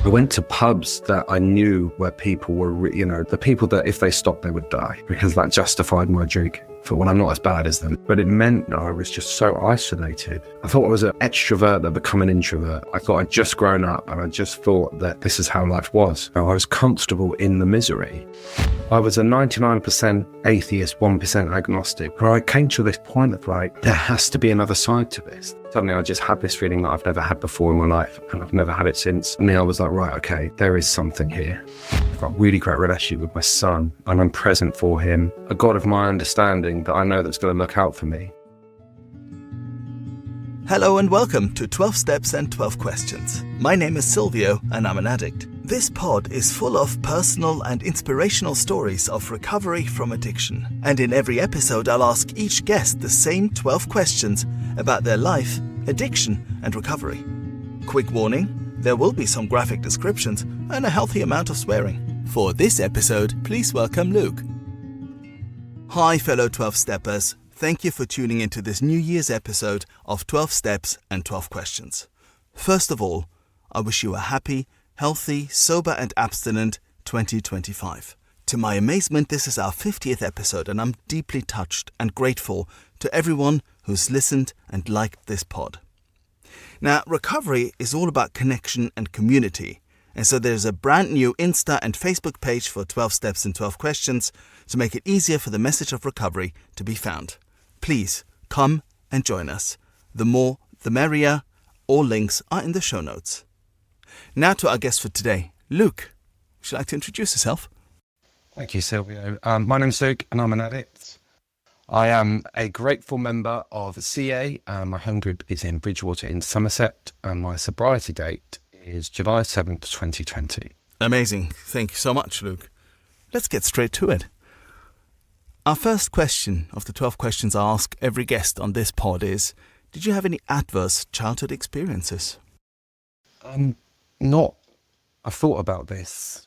I went to pubs that I knew where people were, the people that if they stopped, they would die, because that justified my drink. For when I'm not as bad as them. But it meant that I was just so isolated. I thought I was an extrovert that became an introvert. I thought I'd just grown up and I just thought that this is how life was. I was comfortable in the misery. I was a 99% atheist, 1% agnostic, where I came to this point of there has to be another side to this. Suddenly I just had this feeling that I've never had before in my life, and I've never had it since. And then I was like, right, okay, there is something here. I've got a really great relationship with my son, and I'm present for him. A God of my understanding that I know that's going to look out for me. Hello and welcome to 12 Steps and 12 Questions. My name is Silvio and I'm an addict. This pod is full of personal and inspirational stories of recovery from addiction. And in every episode I'll ask each guest the same 12 questions about their life, addiction and recovery. Quick warning, there will be some graphic descriptions and a healthy amount of swearing. For this episode, please welcome Luke. Hi fellow 12 Steppers. Thank you for tuning into this New Year's episode of 12 Steps and 12 Questions. First of all, I wish you a happy, healthy, sober and abstinent 2025. To my amazement, this is our 50th episode and I'm deeply touched and grateful to everyone who's listened and liked this pod. Now, recovery is all about connection and community. And so there's a brand new Insta and Facebook page for 12 Steps and 12 Questions to make it easier for the message of recovery to be found. Please come and join us. The more, the merrier. All links are in the show notes. Now to our guest for today, Luke. Would you like to introduce yourself? Thank you, Silvio. My name's Luke and I'm an addict. I am a grateful member of CA. My home group is in Bridgewater in Somerset and my sobriety date is July 7th, 2020. Amazing. Thank you so much, Luke. Let's get straight to it. Our first question of the 12 questions I ask every guest on this pod is, did you have any adverse childhood experiences? Not. I thought about this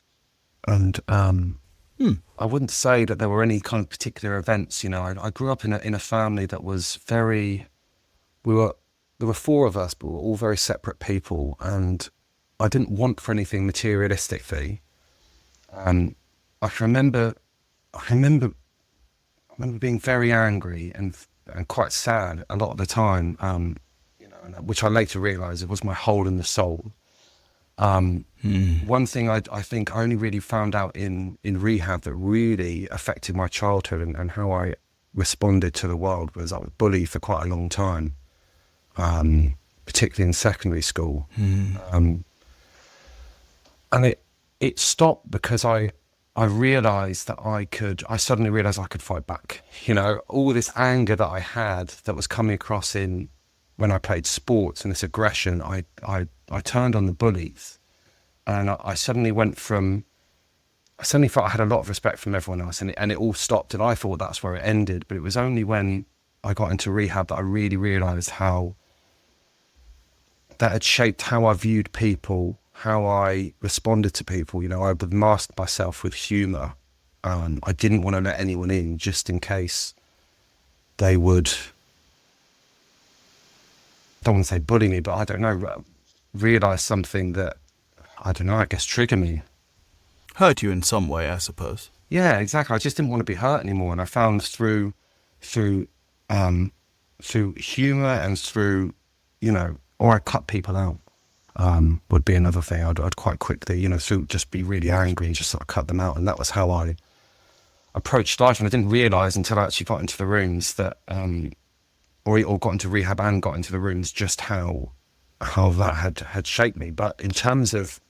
and I wouldn't say that there were any kind of particular events. I grew up in a family that was there were four of us, but we were all very separate people and I didn't want for anything materialistically. I remember being very angry and quite sad a lot of the time, which I later realised it was my hole in the soul. One thing I think I only really found out in rehab that really affected my childhood and how I responded to the world was I was bullied for quite a long time, particularly in secondary school. And it stopped because I realised that I suddenly realised I could fight back. All this anger that I had that was coming across when I played sports and this aggression, I turned on the bullies and I suddenly felt I had a lot of respect from everyone else and it all stopped and I thought that's where it ended. But it was only when I got into rehab that I really realised how that had shaped how I viewed people, how I responded to people. I would mask myself with humour. I didn't want to let anyone in just in case they would, I don't want to say bully me, but I don't know, realise something that, I don't know, I guess trigger me. Hurt you in some way, I suppose. Yeah, exactly. I just didn't want to be hurt anymore. And I found through humour and through, or I cut people out. Would be another thing. I'd quite quickly, through just be really angry and just sort of cut them out. And that was how I approached life. And I didn't realise until I actually got into the rooms that, or got into rehab and got into the rooms, just how that had shaped me. But in terms of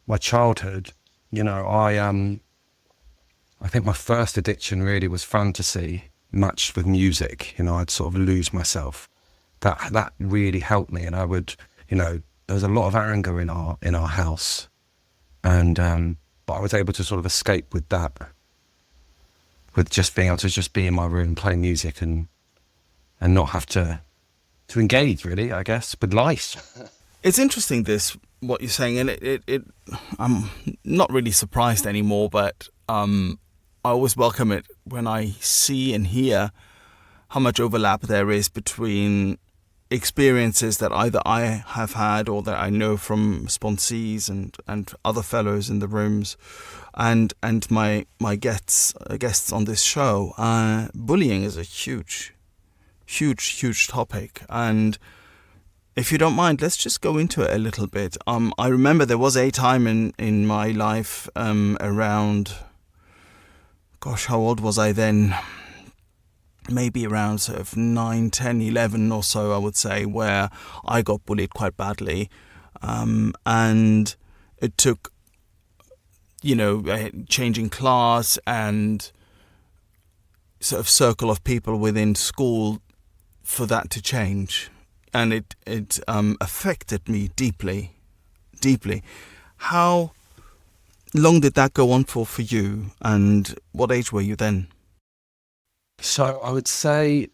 my childhood, I think my first addiction really was fantasy matched with music. I'd sort of lose myself. That really helped me, and I would, there was a lot of anger in our house, and but I was able to sort of escape with that, with just being able to just be in my room, play music, and not have to engage really, I guess, with life. It's interesting what you're saying, and it I'm not really surprised anymore, but I always welcome it when I see and hear how much overlap there is between experiences that either I have had or that I know from sponsees and other fellows in the rooms and my guests on this show, bullying is a huge topic. And if you don't mind, let's just go into it a little bit. I remember there was a time in my life around, gosh, how old was I then? Maybe around sort of 9, 10, 11 or so, I would say, where I got bullied quite badly. And it took, changing class and sort of circle of people within school for that to change. And it affected me deeply. How long did that go on for you? And what age were you then? So I would say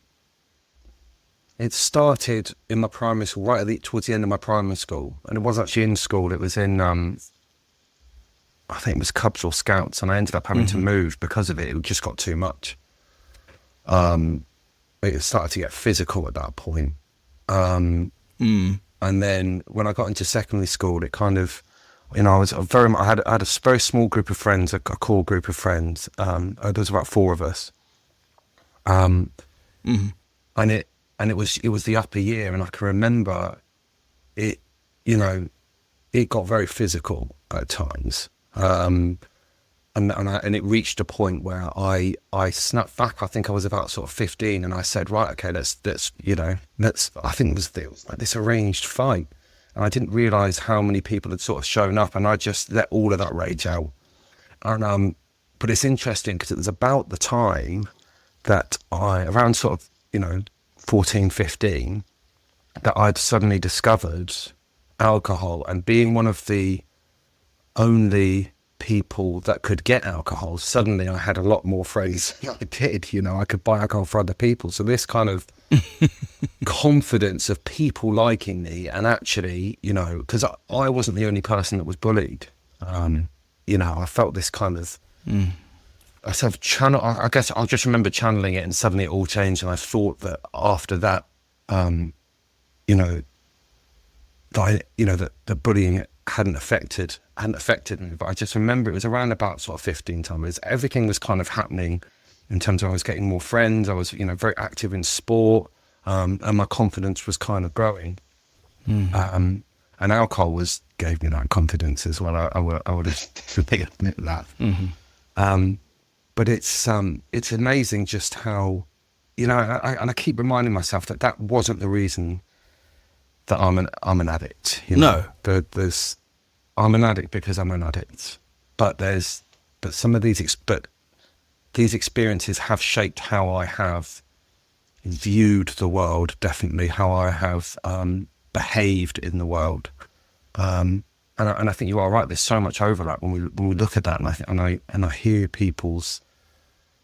it started in my primary school, towards the end of my primary school. And it wasn't actually in school, it was in, I think it was Cubs or Scouts, and I ended up having to move because of it. It just got too much. It started to get physical at that point. And then when I got into secondary school, it kind of, I had a very small group of friends, a core group of friends. There was about 4 of us. And it was the upper year, and I can remember it, it got very physical at times. And it reached a point where I snapped back. I think I was about sort of 15, and I said, right, okay, let's I think it was like this arranged fight. And I didn't realize how many people had sort of shown up, and I just let all of that rage out. And, but it's interesting because it was about the time that around sort of, 14, 15, that I'd suddenly discovered alcohol, and being one of the only people that could get alcohol, suddenly I had a lot more friends than I did. I could buy alcohol for other people. So this kind of confidence of people liking me, and actually, because I wasn't the only person that was bullied. I felt this kind of, I guess I'll just remember channeling it, and suddenly it all changed. And I thought that after that, that the bullying hadn't affected me. But I just remember it was around about sort of 15 times. Everything was kind of happening in terms of I was getting more friends. I was, very active in sport, and my confidence was kind of growing. And alcohol gave me that confidence as well. I would admit that. But it's amazing just how, and I keep reminding myself that wasn't the reason that I'm an addict. No, I'm an addict because I'm an addict. But some of these experiences have shaped how I have viewed the world. Definitely how I have behaved in the world. And I think you are right. There's so much overlap when we look at that, and I hear people's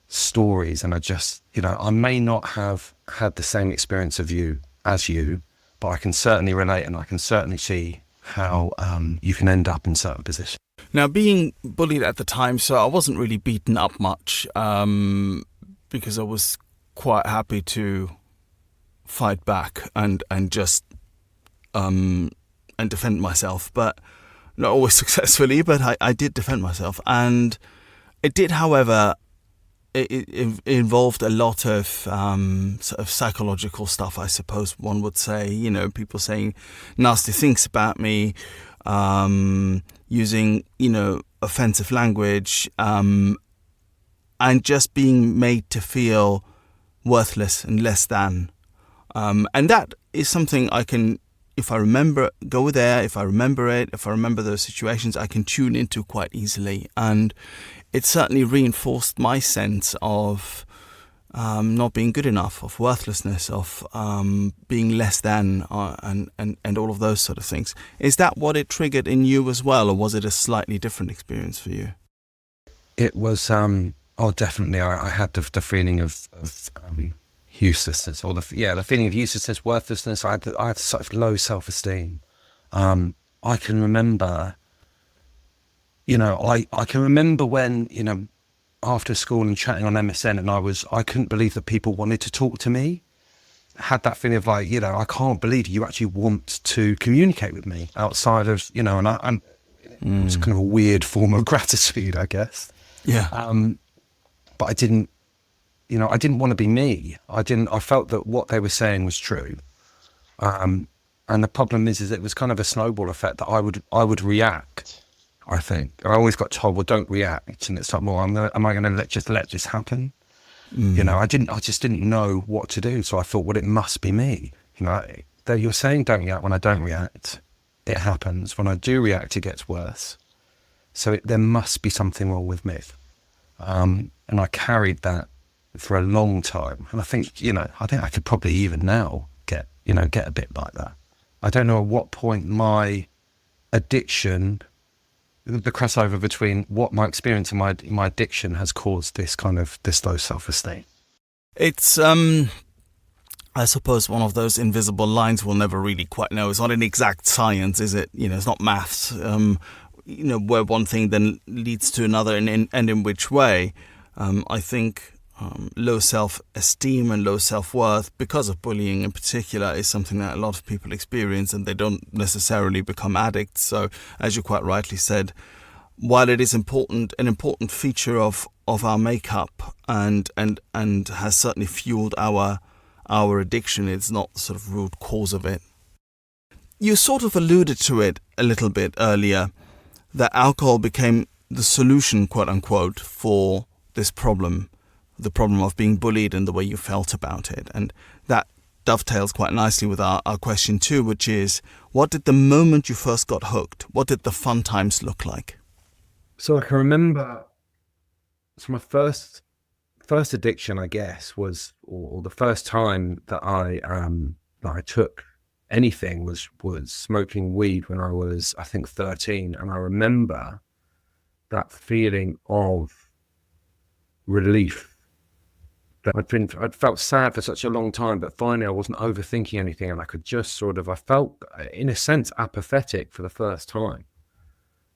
stories, and I just, I may not have had the same experience as you, but I can certainly relate, and I can certainly see how you can end up in certain positions. Now, being bullied at the time, so I wasn't really beaten up much, because I was quite happy to fight back and just and defend myself, but not always successfully, but I did defend myself. And it did, however, it involved a lot of sort of psychological stuff, I suppose one would say. People saying nasty things about me, using, offensive language, and just being made to feel worthless and less than. And that is something I can, if I remember, go there, if I remember it, if I remember those situations, I can tune into quite easily. And it certainly reinforced my sense of not being good enough, of worthlessness, of being less than, and all of those sort of things. Is that what it triggered in you as well, or was it a slightly different experience for you? It was, definitely. I had the feeling of uselessness, or the feeling of uselessness, worthlessness. I had such low self-esteem. I can remember, I can remember when, after school and chatting on MSN, and I couldn't believe that people wanted to talk to me. had that feeling of like, I can't believe you actually want to communicate with me outside of, and it's kind of a weird form of gratitude, I guess. Yeah. But I didn't want to be me. I felt that what they were saying was true. And the problem is it was kind of a snowball effect that I would react. I think I always got told, well, don't react. And it's like, well, am I going to just let this happen? I just didn't know what to do. So I thought, well, it must be me. You're saying don't react. When I don't react, it happens. When I do react, it gets worse. So there must be something wrong with me. And I carried that for a long time. And I think I could probably even now get a bit like that. I don't know at what point my addiction, the crossover between what my experience and my addiction has caused this low self-esteem. It's, I suppose, one of those invisible lines we'll never really quite know. It's not an exact science, is it? It's not maths, where one thing then leads to another and in which way. I think low self-esteem and low self-worth, because of bullying in particular, is something that a lot of people experience, and they don't necessarily become addicts. So, as you quite rightly said, while it is an important feature of our makeup and has certainly fueled our addiction, it's not the sort of root cause of it. You sort of alluded to it a little bit earlier, that alcohol became the solution, quote unquote, for this problem. The problem of being bullied and the way you felt about it. And that dovetails quite nicely with our question 2, which is, what did the moment you first got hooked, what did the fun times look like? So I can remember, my first addiction, I guess, was, or the first time that I took anything was smoking weed when I was, I think, 13. And I remember that feeling of relief. I'd felt sad for such a long time, but finally I wasn't overthinking anything, and I could just I felt, in a sense, apathetic for the first time.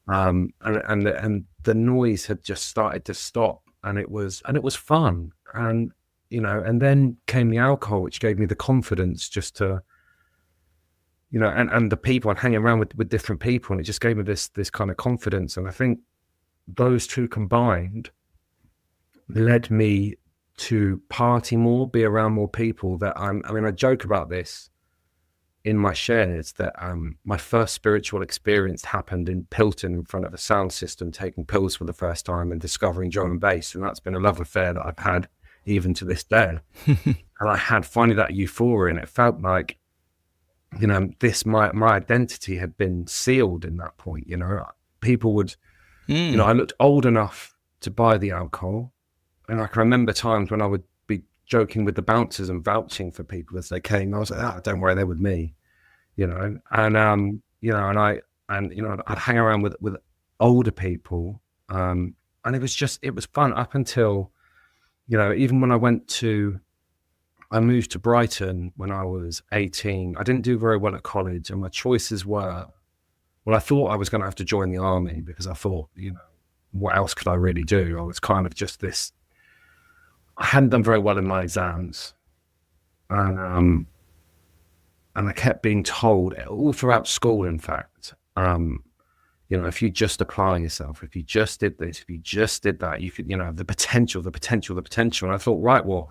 And the noise had just started to stop, and it was fun. And, and then came the alcohol, which gave me the confidence just to, and the people, I'd hang around with different people, and it just gave me this kind of confidence. And I think those two combined led me to party more, be around more people. That I joke about this in my shares, that my first spiritual experience happened in Pilton in front of a sound system, taking pills for the first time and discovering drum and bass. And that's been a love affair that I've had even to this day. And I had finally that euphoria, and it felt like, my identity had been sealed in that point. People would, I looked old enough to buy the alcohol. And I can remember times when I would be joking with the bouncers and vouching for people as they came. I was like, don't worry, they're with me, and I'd hang around with older people. And it was fun up until, even when I moved to Brighton when I was 18. I didn't do very well at college, and my choices were, I thought I was going to have to join the army, because I thought, what else could I really do? I was kind of just this, I hadn't done very well in my exams, and I kept being told all throughout school, in fact, if you just apply yourself, if you just did this, if you just did that, you could, the potential. And I thought, right, well,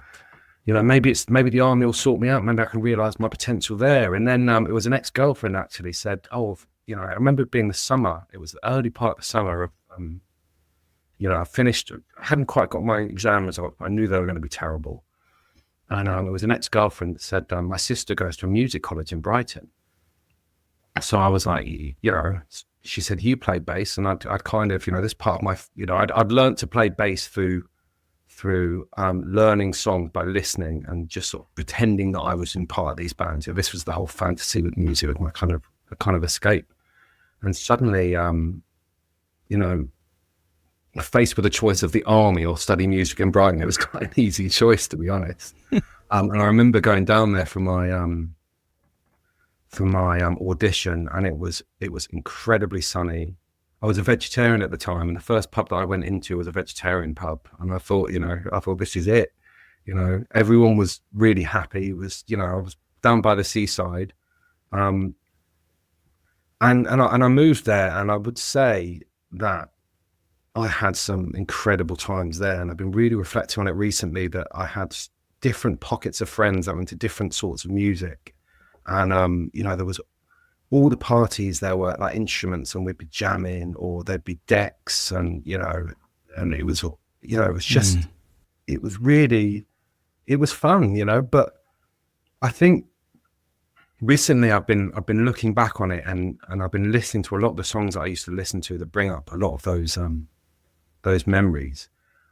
maybe the army will sort me out. Maybe I can realize my potential there. And then it was an ex-girlfriend actually said, I remember it being the summer. It was the early part of the summer of, I finished, I hadn't quite got my exam results. I knew they were going to be terrible. And it was an ex-girlfriend that said, my sister goes to a music college in Brighton. So I was like, she said, you play bass. And I'd kind of, this part of my, I'd learned to play bass through learning songs by listening and just sort of pretending that I was in part of these bands. This was the whole fantasy with music, with my kind of escape. And suddenly, faced with a choice of the army or study music in Brighton, it was quite an easy choice, to be honest. And I remember going down there for my audition, and it was incredibly sunny. I was a vegetarian at the time, and the first pub that I went into was a vegetarian pub, and I thought, this is it. You know, everyone was really happy. It was, you know, I was down by the seaside, and I moved there, and I would say that I had some incredible times there, and I've been really reflecting on it recently, that I had different pockets of friends that were into different sorts of music, and you know, there was all the parties, there were like instruments, and we'd be jamming, or there'd be decks, and you know, and it was, you know, it was just, it was really, it was fun, you know. But I think recently I've been looking back on it, and I've been listening to a lot of the songs that I used to listen to that bring up a lot of those memories,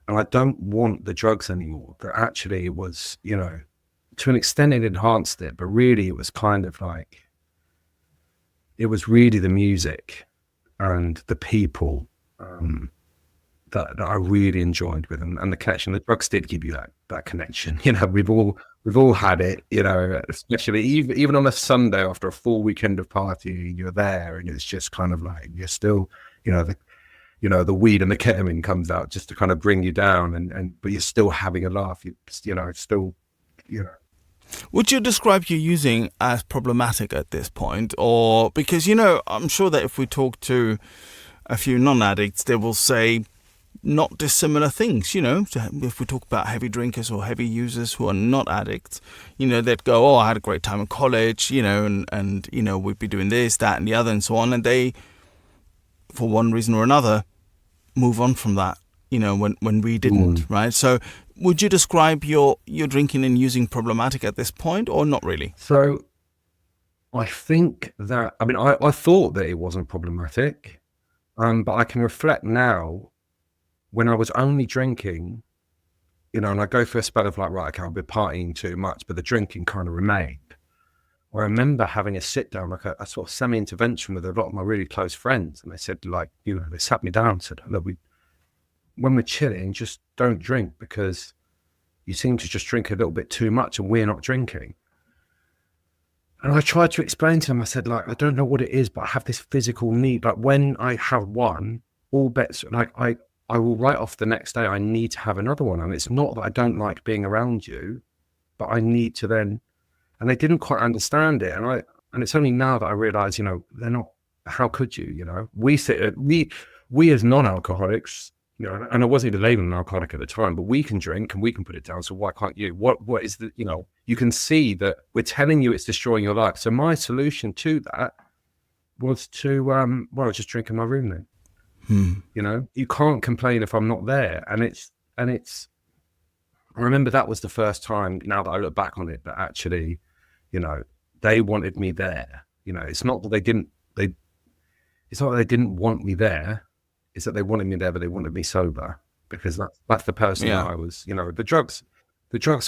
and I don't want the drugs anymore. But actually, it was, you know, to an extent it enhanced it, but really it was kind of like, it was really the music and the people that I really enjoyed with them, and the connection. The drugs did give you that connection. You know, we've all had it. You know, especially even on a Sunday after a full weekend of partying, you're there, and it's just kind of like you're still, you know, the weed and the ketamine comes out just to kind of bring you down, and but you're still having a laugh. You know, still, you know. Would you describe your using as problematic at this point? Or, because, you know, I'm sure that if we talk to a few non-addicts, they will say not dissimilar things, you know. So if we talk about heavy drinkers or heavy users who are not addicts, you know, they'd go, oh, I had a great time in college, you know, and you know, we'd be doing this, that, and the other, and so on. And they, for one reason or another, move on from that, you know, when we didn't, right? So would you describe your drinking and using problematic at this point, or not really? So I think that, I mean, I thought that it wasn't problematic, but I can reflect now, when I was only drinking, you know, and I go through a spell of like, right, okay, I've been partying too much, but the drinking kind of remained. I remember having a sit down, like a sort of semi-intervention with a lot of my really close friends, and they said, like, you know, they sat me down and said, look, when we're chilling, just don't drink, because you seem to just drink a little bit too much and we're not drinking. And I tried to explain to them, I said, like, I don't know what it is, but I have this physical need. Like, when I have one, all bets, like, I will write off the next day, I need to have another one. And it's not that I don't like being around you, but I need to then, and they didn't quite understand it. And it's only now that I realize, you know, they're not, how could you, you know, we as non-alcoholics, you know, and I wasn't even labeled an alcoholic at the time, but we can drink and we can put it down. So why can't you? What is the, you know, you can see that we're telling you it's destroying your life. So my solution to that was to, well, just drink in my room then. You know, you can't complain if I'm not there. And it's, I remember that was the first time, now that I look back on it, that actually, you know, they wanted me there. You know, it's not that they didn't want me there. It's that they wanted me there, but they wanted me sober, because that's the person that I was. You know, the drugs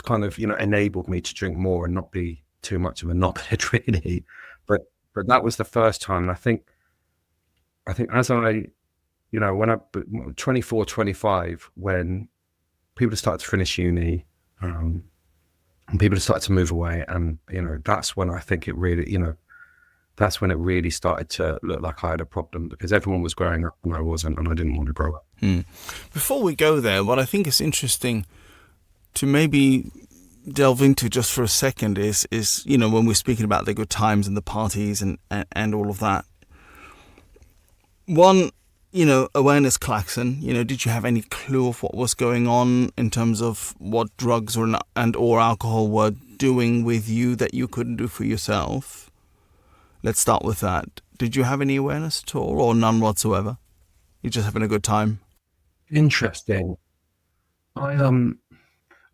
kind of, you know, enabled me to drink more and not be too much of a knobhead, really. But that was the first time. And I think as I, you know, when I 24, 25, when people started to finish uni, and people started to move away, and you know, that's when I think it really, you know, that's when it really started to look like I had a problem, because everyone was growing up and I wasn't, and I didn't want to grow up. Before we go there, what I think is interesting to maybe delve into just for a second is, you know, when we're speaking about the good times and the parties and all of that. One, you know, awareness klaxon, you know, did you have any clue of what was going on in terms of what drugs or alcohol were doing with you that you couldn't do for yourself? Let's start with that. Did you have any awareness at all, or none whatsoever? You're just having a good time? Interesting.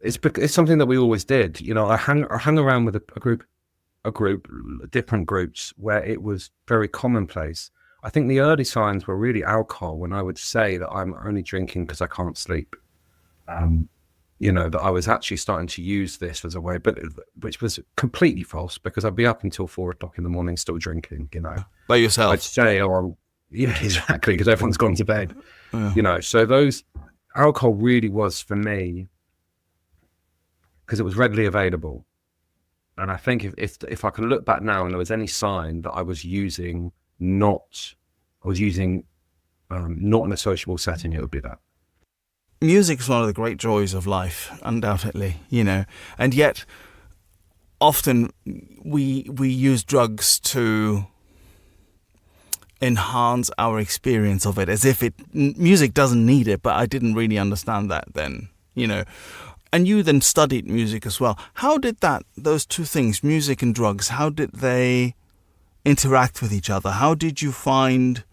It's something that we always did. You know, I hung around with a group, different groups, where it was very commonplace. I think the early signs were really alcohol, when I would say that I'm only drinking because I can't sleep. You know, that I was actually starting to use this as a way, but which was completely false, because I'd be up until 4 o'clock in the morning still drinking, you know. By yourself? I'd say, yeah, exactly, because everyone's gone to bed. Yeah. You know, so alcohol really was for me, because it was readily available. And I think if I can look back now and there was any sign that I was using not in a sociable setting, it would be that. music is one of the great joys of life, undoubtedly, and yet often we use drugs to enhance our experience of it, as if music doesn't need it. But I didn't really understand that then, And you then studied music as well. How did those two things, music and drugs, how did they interact with each other? How did you find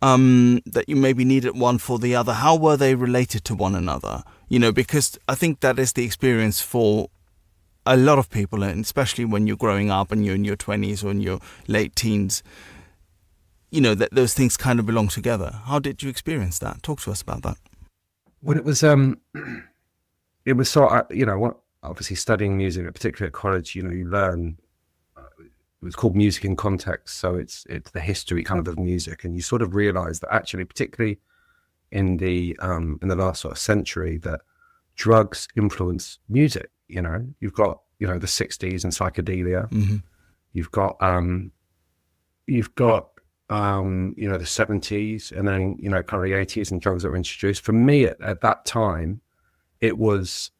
that you maybe needed one for the other? How were they related to one another? Because I think that is the experience for a lot of people, and especially when you're growing up and you're in your 20s or in your late teens, that those things kind of belong together. How did you experience that? Talk to us about that. Well, it was sort of, obviously studying music, particularly at college, you learn, it was called music in context. So it's the history kind of music. And you sort of realize that actually, particularly in the last sort of century, that drugs influence music. You've got, the 60s and psychedelia. Mm-hmm. You've got the 70s, and then, kind of the 80s and drugs that were introduced. For me at that time, it was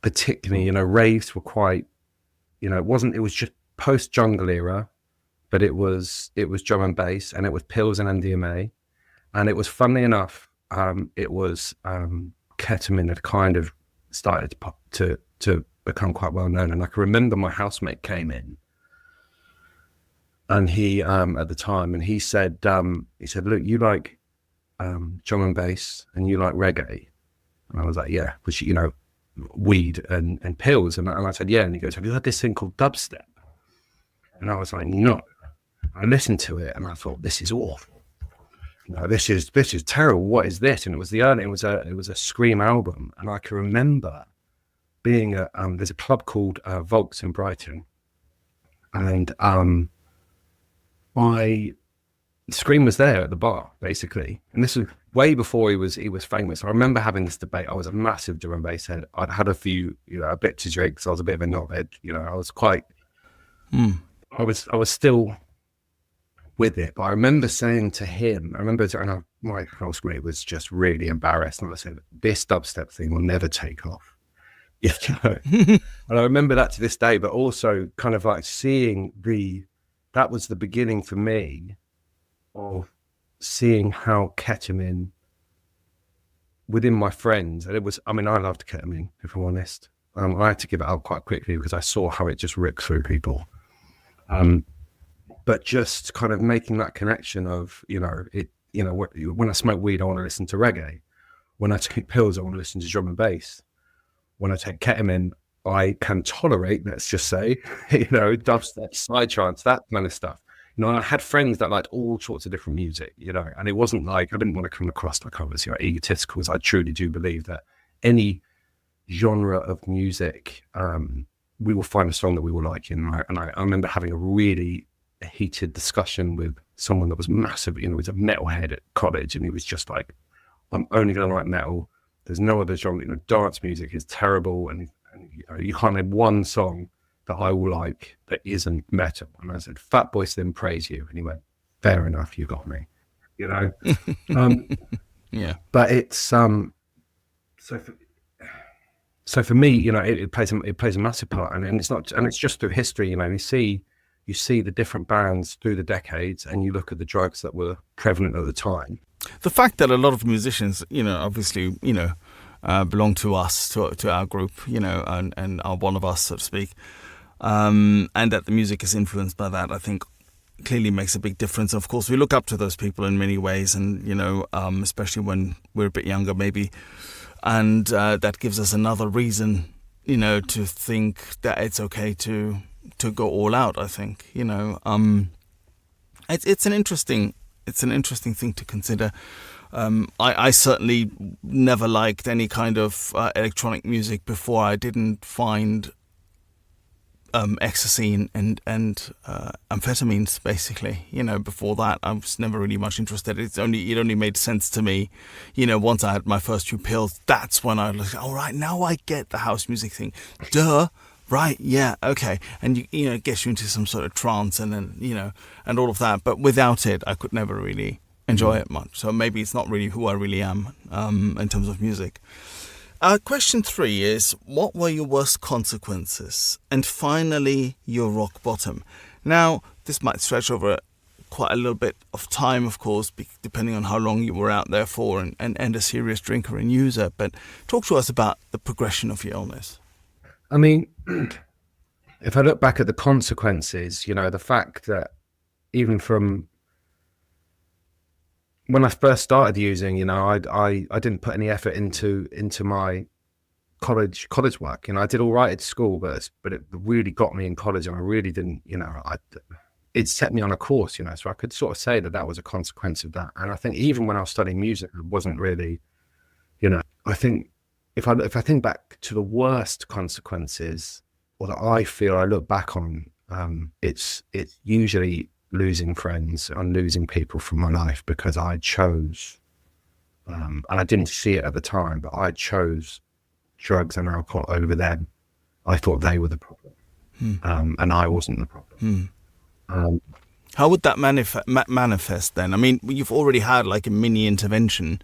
particularly, raves were quite, it was just post jungle era, but it was drum and bass, and it was pills and MDMA. And it was, funnily enough, it was ketamine had kind of started to become quite well known. And I can remember my housemate came in, and he at the time, and he said, look, you like drum and bass and you like reggae? And I was like, yeah, which, weed and pills. And I said, yeah. And he goes, have you heard this thing called dubstep? And I was like, no. I listened to it and I thought, this is awful. This is terrible. What is this? And it was a Scream album. And I can remember being there's a club called Volks in Brighton, and Scream was there at the bar, basically. And this was way before he was famous. I remember having this debate. I was a massive drum and bass head. I'd had a few, a bit to drink, so I was a bit of a knothead. I was quite, I was still with it. But I remember saying to him, my housemate was just really embarrassed. And I said, this dubstep thing will never take off. And I remember that to this day, but also kind of like seeing that was the beginning for me of seeing how ketamine within my friends, and I loved ketamine, if I'm honest. I had to give it up quite quickly because I saw how it just ripped through people. But just kind of making that connection of, when I smoke weed, I want to listen to reggae. When I take pills, I want to listen to drum and bass. When I take ketamine, I can tolerate, let's just say, dubstep, psytrance, that kind of stuff. I had friends that liked all sorts of different music, and it wasn't like, I didn't want to come across like I was egotistical, because I truly do believe that any genre of music, we will find a song that we will like. And I remember having a really heated discussion with someone that was massive, he was a metalhead at college, and he was just like, I'm only going to like metal. There's no other genre, dance music is terrible, and you can't have one song that I will like that isn't metal. And I said, Fatboy Slim praise you. And he went, fair enough, you got me. Yeah. But it's so for me, it plays a massive part, and it's just through history. You see the different bands through the decades, and you look at the drugs that were prevalent at the time. The fact that a lot of musicians, obviously, belong to us, to our group, and are one of us, so to speak, and that the music is influenced by that, I think clearly makes a big difference. Of course, we look up to those people in many ways, and, especially when we're a bit younger, maybe, and that gives us another reason, to think that it's okay to go all out, I think, it's an interesting thing to consider. I certainly never liked any kind of electronic music before. I didn't find ecstasy and amphetamines, basically. Before that, I was never really much interested. It only made sense to me, once I had my first few pills. That's when I was like, all right, now I get the house music thing. Duh. Right, yeah, okay. And it gets you into some sort of trance, and then, and all of that. But without it, I could never really enjoy it much. So maybe it's not really who I really am in terms of music. Question 3 is, what were your worst consequences? And finally, your rock bottom. Now, this might stretch over quite a little bit of time, of course, depending on how long you were out there for and a serious drinker and user. But talk to us about the progression of your illness. I mean, if I look back at the consequences, the fact that even from when I first started using, I didn't put any effort into my college work. I did all right at school, but it really got me in college, and I really didn't, it set me on a course, so I could sort of say that was a consequence of that. And I think even when I was studying music, it wasn't really, I think if I think back to the worst consequences, or that I look back on, it's usually losing friends and losing people from my life because I chose, and I didn't see it at the time, but I chose drugs and alcohol over them. I thought they were the problem, and I wasn't the problem. How would that manifest then? I mean, you've already had like a mini intervention,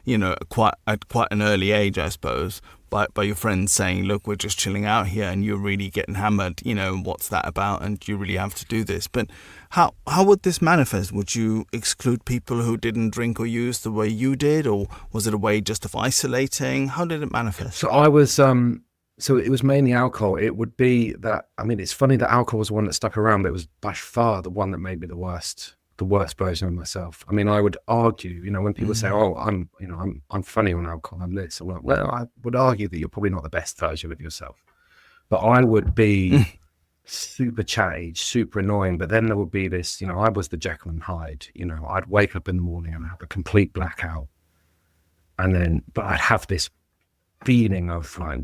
at quite an early age, I suppose, by your friends saying, look, we're just chilling out here and you're really getting hammered, what's that about? And you really have to do this. But how would this manifest? Would you exclude people who didn't drink or use the way you did? Or was it a way just of isolating? How did it manifest? So I was, so it was mainly alcohol. It would be that, I mean, it's funny that alcohol was the one that stuck around, but it was by far the one that made me the worst version of myself. I mean, I would argue, when people say, "Oh, I'm funny on alcohol, I'm this," I'm like, well, I would argue that you're probably not the best version of yourself. But I would be super chatty, super annoying. But then there would be this, I was the Jekyll and Hyde. I'd wake up in the morning and have a complete blackout, but I'd have this feeling of like,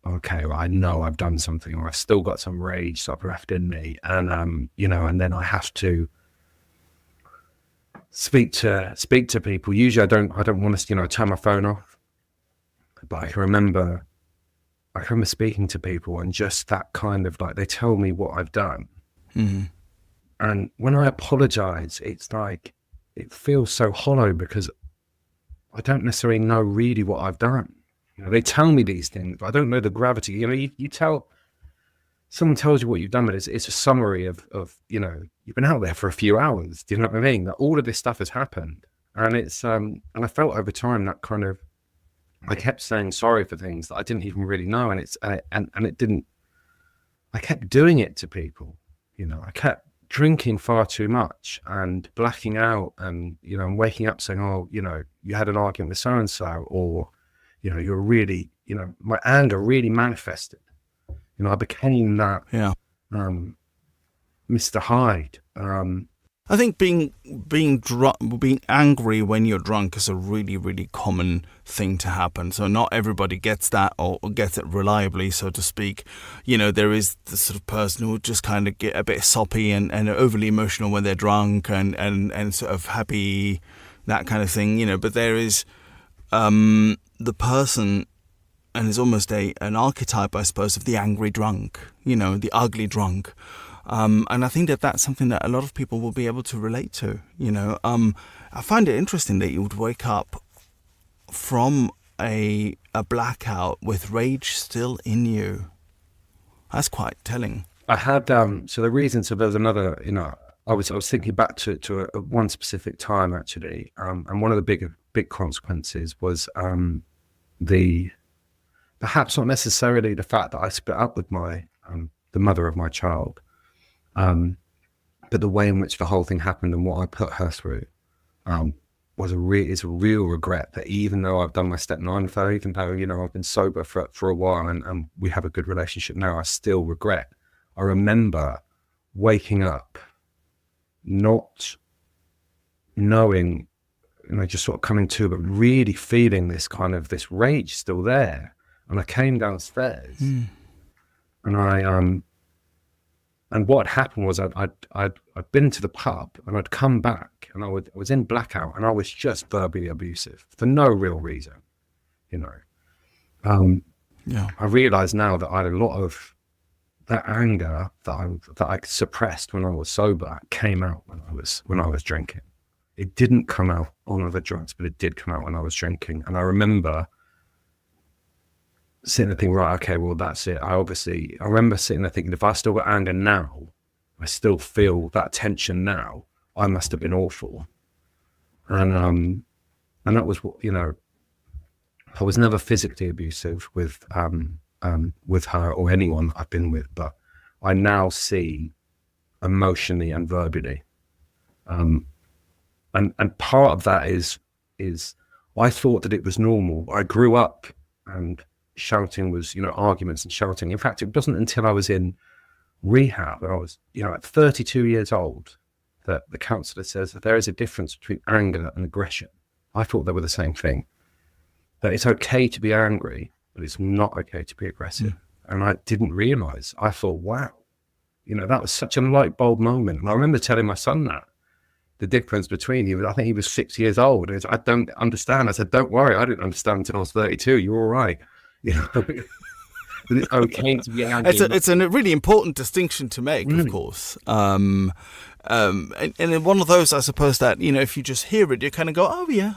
okay, well, I know I've done something, or I've still got some rage sort of left in me, and and then I have to speak to people. Usually I don't want to, turn my phone off, but I can remember speaking to people, and just that kind of like, they tell me what I've done. And when I apologize, it's like, it feels so hollow because I don't necessarily know really what I've done. They tell me these things, but I don't know the gravity. You tell, someone tells you what you've done, but it's a summary of you've been out there for a few hours. Do you know what I mean? That all of this stuff has happened, and it's and I felt over time that kind of, I kept saying sorry for things that I didn't even really know, and it didn't. I kept doing it to people. I kept drinking far too much and blacking out, and and waking up saying, "Oh, you had an argument with so and so," or you're really, my anger really manifested. I became that Mr. Hyde. I think being angry when you're drunk is a really, really common thing to happen. So not everybody gets that or gets it reliably, so to speak. There is the sort of person who just kind of get a bit soppy and overly emotional when they're drunk and sort of happy, that kind of thing. But there is the person, and it's almost an archetype, I suppose, of the angry drunk, the ugly drunk. And I think that's something that a lot of people will be able to relate to. I find it interesting that you would wake up from a blackout with rage still in you. That's quite telling. I had, so the reason, so there was another, I was thinking back to a one specific time actually, and one of the big consequences was perhaps not necessarily the fact that I split up with the mother of my child, but the way in which the whole thing happened and what I put her through is a real regret, that even though I've done my step 9 for her, even though I've been sober for a while and we have a good relationship now, I still regret. I remember waking up not knowing, just sort of coming to, but really feeling this rage still there. And I came downstairs, and and what had happened was I'd been to the pub, and I'd come back, and I was in blackout, and I was just verbally abusive for no real reason, I realised now that I had a lot of that anger that I suppressed when I was sober came out when I was drinking. it didn't come out on other drugs, but it did come out when I was drinking. And I remember sitting there thinking, right, okay, well, that's it. I remember sitting there thinking, if I still got anger now, I still feel that tension now, I must have been awful. And that was what, I was never physically abusive with her or anyone I've been with, but I now see emotionally and verbally. And part of that is I thought that it was normal. I grew up and shouting was, arguments and shouting. In fact, it wasn't until I was in rehab, I was, at 32 years old, that the counsellor says that there is a difference between anger and aggression. I thought they were the same thing. That it's okay to be angry, but it's not okay to be aggressive. And I didn't realise. I thought, wow, that was such a light bulb moment. And I remember telling my son that, the difference between you. I think he was 6 years old. I don't understand. I said, don't worry, I didn't understand until I was 32. You're all right. But it's okay to be angry. It's a really important distinction to make, of course. And one of those, I suppose, that, if you just hear it, you kind of go, oh, yeah.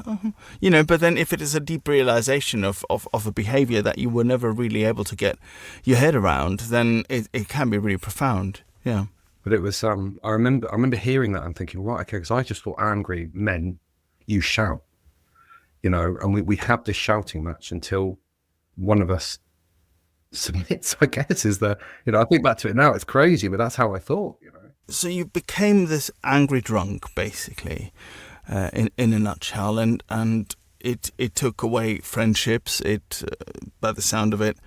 But then if it is a deep realization of a behavior that you were never really able to get your head around, then it can be really profound. Yeah. But it was, I remember hearing that and thinking, right, okay, because I just thought angry meant you shout, and we have this shouting match until one of us submits, I guess, is the, I think back to it now, it's crazy, but that's how I thought, So you became this angry drunk, basically, in a nutshell, and it took away friendships. It, by the sound of it,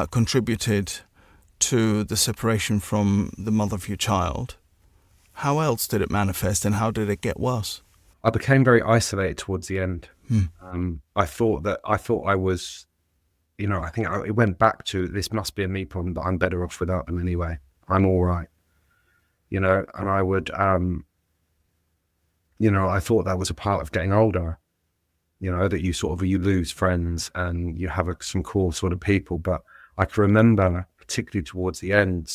contributed to the separation from the mother of your child. How else did it manifest, and how did it get worse? I became very isolated towards the end. I thought I was, I think it went back to, this must be a me problem, but I'm better off without them anyway. I'm all right. And I would, I thought that was a part of getting older, that you lose friends and you have some core sort of people. But I can remember, particularly towards the end,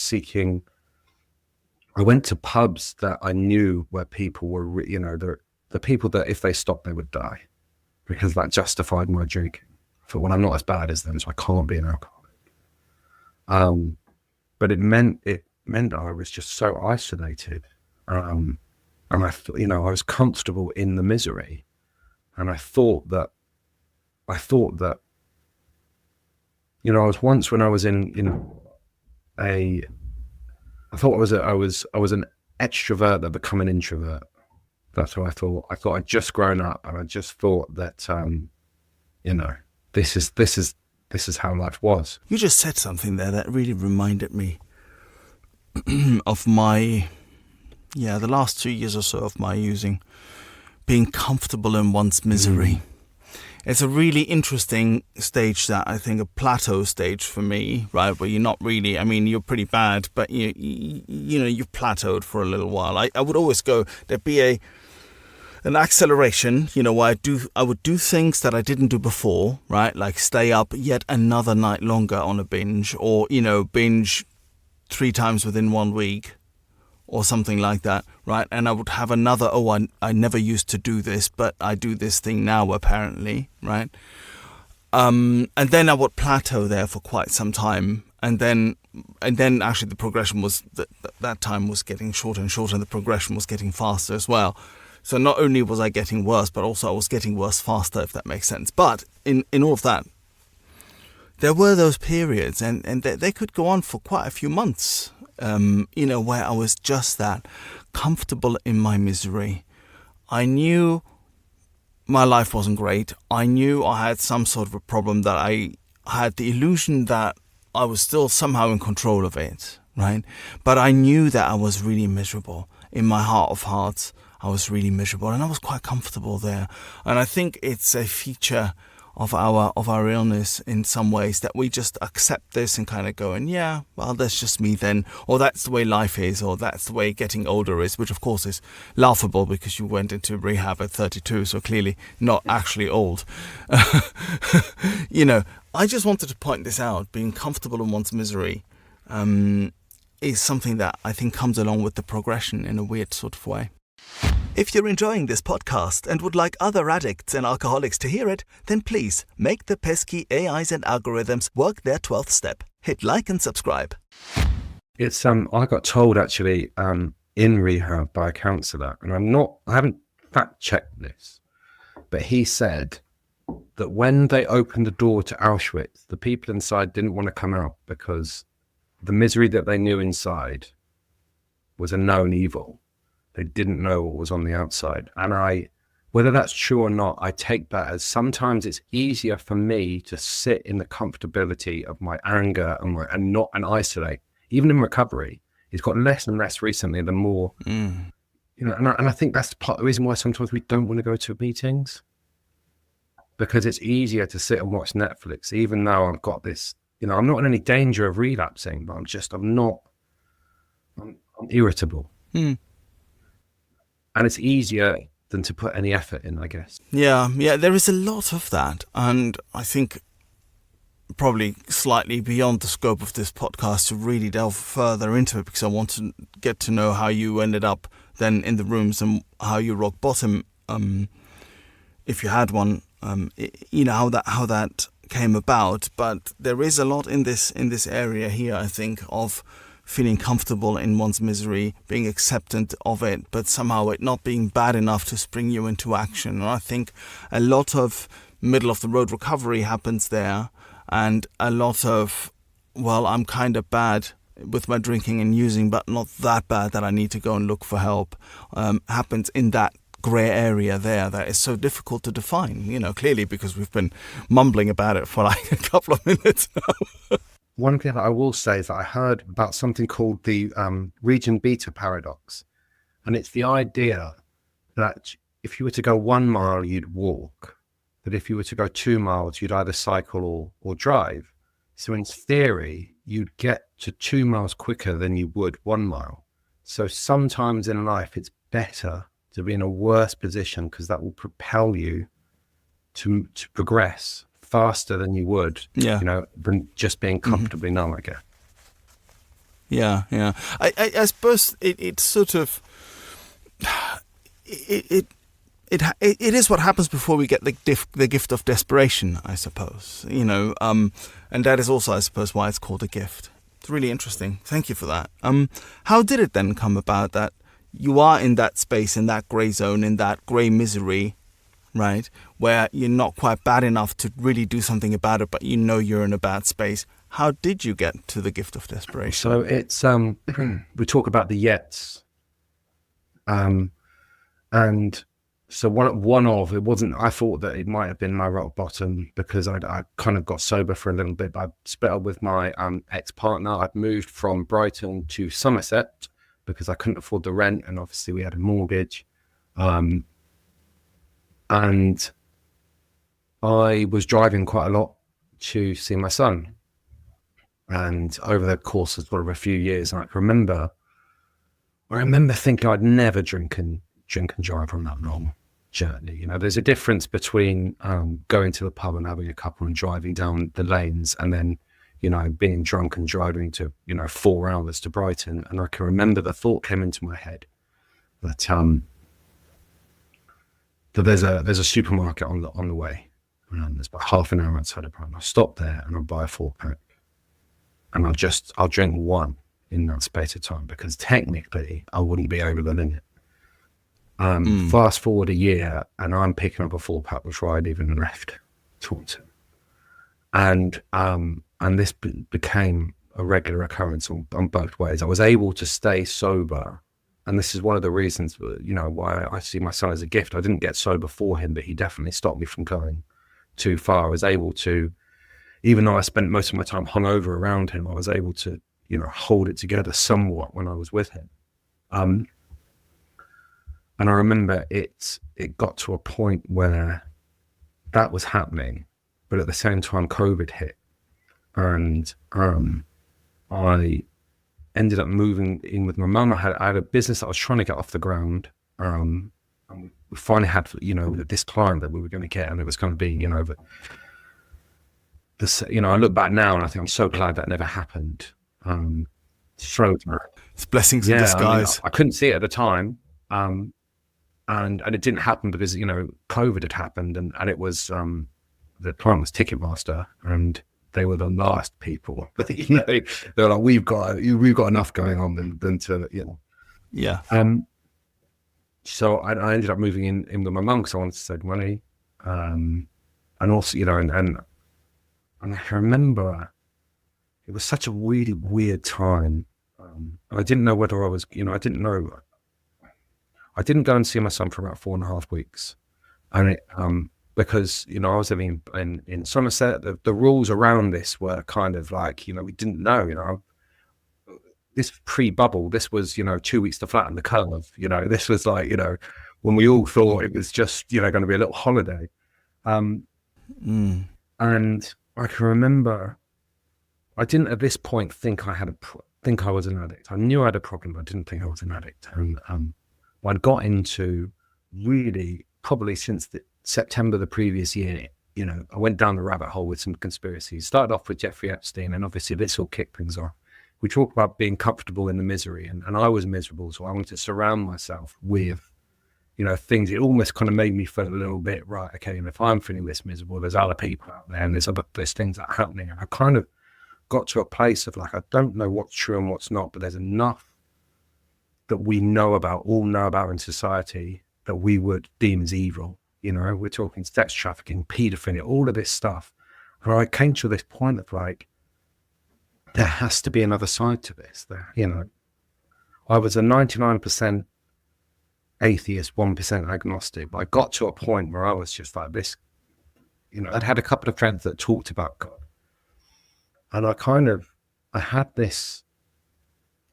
I went to pubs that I knew where people were, the people that if they stopped, they would die, because that justified my drinking. For when I'm not as bad as them, so I can't be an alcoholic. But it meant that I was just so isolated, and I was comfortable in the misery, and I thought that, I was once, when I was I thought I was an extrovert that become an introvert. That's what I thought. I thought I'd just grown up, and I just thought that, this is how life was. You just said something there that really reminded me of the last 2 years or so of my using, being comfortable in one's misery. It's a really interesting stage, that I think a plateau stage for me, right? Where you're not really, you're pretty bad, but you've plateaued for a little while. I would always go, there'd be an acceleration, where I would do things that I didn't do before, right? Like stay up yet another night longer on a binge, or, binge 3 times within 1 week, or something like that, right? And I would have another, I never used to do this, but I do this thing now, apparently, right? And then I would plateau there for quite some time. And then actually the progression was, that time was getting shorter and shorter, and the progression was getting faster as well. So not only was I getting worse, but also I was getting worse faster, if that makes sense. But in all of that, there were those periods, and they could go on for quite a few months, where I was just that comfortable in my misery. I knew my life wasn't great. I knew I had some sort of a problem, that I had the illusion that I was still somehow in control of it, right? But I knew that I was really miserable. In my heart of hearts, I was really miserable, and I was quite comfortable there. And I think it's a feature of our illness in some ways, that we just accept this and kind of go, and yeah, well, that's just me then, or that's the way life is, or that's the way getting older is, which of course is laughable because you went into rehab at 32, so clearly not actually old. I just wanted to point this out. Being comfortable in one's misery is something that I think comes along with the progression in a weird sort of way. If you're enjoying this podcast and would like other addicts and alcoholics to hear it, then please make the pesky AIs and algorithms work their 12th step. Hit like and subscribe. It's I got told actually in rehab by a counsellor, and I haven't fact checked this, but he said that when they opened the door to Auschwitz, the people inside didn't want to come out because the misery that they knew inside was a known evil. They didn't know what was on the outside. And whether that's true or not, I take that as sometimes it's easier for me to sit in the comfortability of my anger and isolate. Even in recovery, it's got less and less recently, the more, and I think that's part of the reason why sometimes we don't want to go to meetings, because it's easier to sit and watch Netflix, even though I've got this, I'm not in any danger of relapsing, but I'm irritable. And it's easier than to put any effort in, I guess. Yeah, there is a lot of that. And I think probably slightly beyond the scope of this podcast to really delve further into it, because I want to get to know how you ended up then in the rooms and how you rock bottom, if you had one, how that came about. But there is a lot in this area here, I think, of feeling comfortable in one's misery, being acceptant of it, but somehow it not being bad enough to spring you into action. And I think a lot of middle of the road recovery happens there, and a lot of, well, I'm kind of bad with my drinking and using, but not that bad that I need to go and look for help, happens in that grey area there that is so difficult to define, clearly because we've been mumbling about it for like a couple of minutes now. One thing that I will say is that I heard about something called the region beta paradox. And it's the idea that if you were to go 1 mile, you'd walk. That if you were to go 2 miles, you'd either cycle or drive. So in theory, you'd get to 2 miles quicker than you would 1 mile. So sometimes in life, it's better to be in a worse position, because that will propel you to progress faster than you would, than just being comfortably numb, I guess. Yeah. I suppose it sort of, it is what happens before we get the gift of desperation, I suppose, and that is also, I suppose, why it's called a gift. It's really interesting. Thank you for that. How did it then come about that you are in that space, in that grey zone, in that grey misery, right, where you're not quite bad enough to really do something about it, but you're in a bad space? How did you get to the gift of desperation? So it's, we talk about the yets. And so it wasn't, I thought that it might have been my rock bottom, because I kind of got sober for a little bit. I split up with my ex-partner. I'd moved from Brighton to Somerset because I couldn't afford the rent, and obviously we had a mortgage. And I was driving quite a lot to see my son. And over the course of sort of a few years, I remember thinking I'd never drink and drive on that long journey. There's a difference between going to the pub and having a couple and driving down the lanes, and then, being drunk and driving to, 4 hours to Brighton. And I can remember the thought came into my head that that there's a supermarket on the way. There's about half an hour outside of Brighton. I'll stop there and I'll buy a 4-pack, and I'll drink one in that space of time, because technically I wouldn't be over the limit. Fast forward a year, and I'm picking up a 4-pack before I'd even left Taunton. And this became a regular occurrence on both ways. I was able to stay sober, and this is one of the reasons, why I see my son as a gift. I didn't get sober for him, but he definitely stopped me from going too far. I was able to, even though I spent most of my time hungover around him, I was able to, hold it together somewhat when I was with him. And I remember it got to a point where that was happening, but at the same time COVID hit, and I ended up moving in with my mum. I had a business that I was trying to get off the ground, and we finally had this client that we were going to get, and it was going to be I look back now and I think I'm so glad that never happened. It's blessings in disguise. I couldn't see it at the time. And it didn't happen because, COVID had happened, and it was, the client was Ticketmaster, and they were the last people. But, they were like, we've got enough going on than to, Yeah. So I ended up moving in with my mum because I wanted to save money. And also, and I remember it was such a really weird time. I didn't know whether I was, I didn't go and see my son for about 4.5 weeks. And because, I was living in Somerset, the rules around this were kind of like, we didn't know, this pre-bubble, this was, 2 weeks to flatten the curve, this was like, when we all thought it was just, going to be a little holiday. And I can remember, I didn't at this point think I was an addict. I knew I had a problem, but I didn't think I was an addict. And I'd got into really probably since September the previous year, I went down the rabbit hole with some conspiracies. Started off with Jeffrey Epstein, and obviously this all kicked things off. We talk about being comfortable in the misery, and I was miserable, so I wanted to surround myself with, things. It almost kind of made me feel a little bit, right, okay, and if I'm feeling this miserable, there's other people out there, and there's things that are happening. And I kind of got to a place of like, I don't know what's true and what's not, but there's enough that we all know about in society that we would deem as evil. We're talking sex trafficking, paedophilia, all of this stuff. Where I came to this point of like, there has to be another side to this. I was a 99% atheist, 1% agnostic, but I got to a point where I was just like this, I'd had a couple of friends that talked about God. And I had this,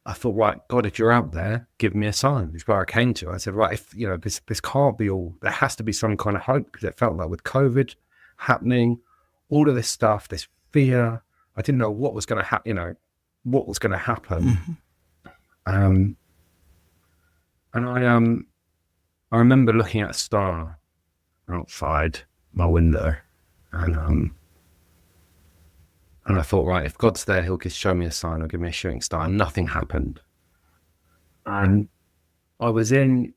I thought, right, God, if you're out there, give me a sign. That's where I came to. I said, right, if, this can't be all, there has to be some kind of hope, because it felt like with COVID happening, all of this stuff, this fear, I didn't know what was going to happen, what was going to happen. And I remember looking at a star outside my window, and I thought, right, if God's there, he'll just show me a sign or give me a shooting star, and nothing happened. And I was in,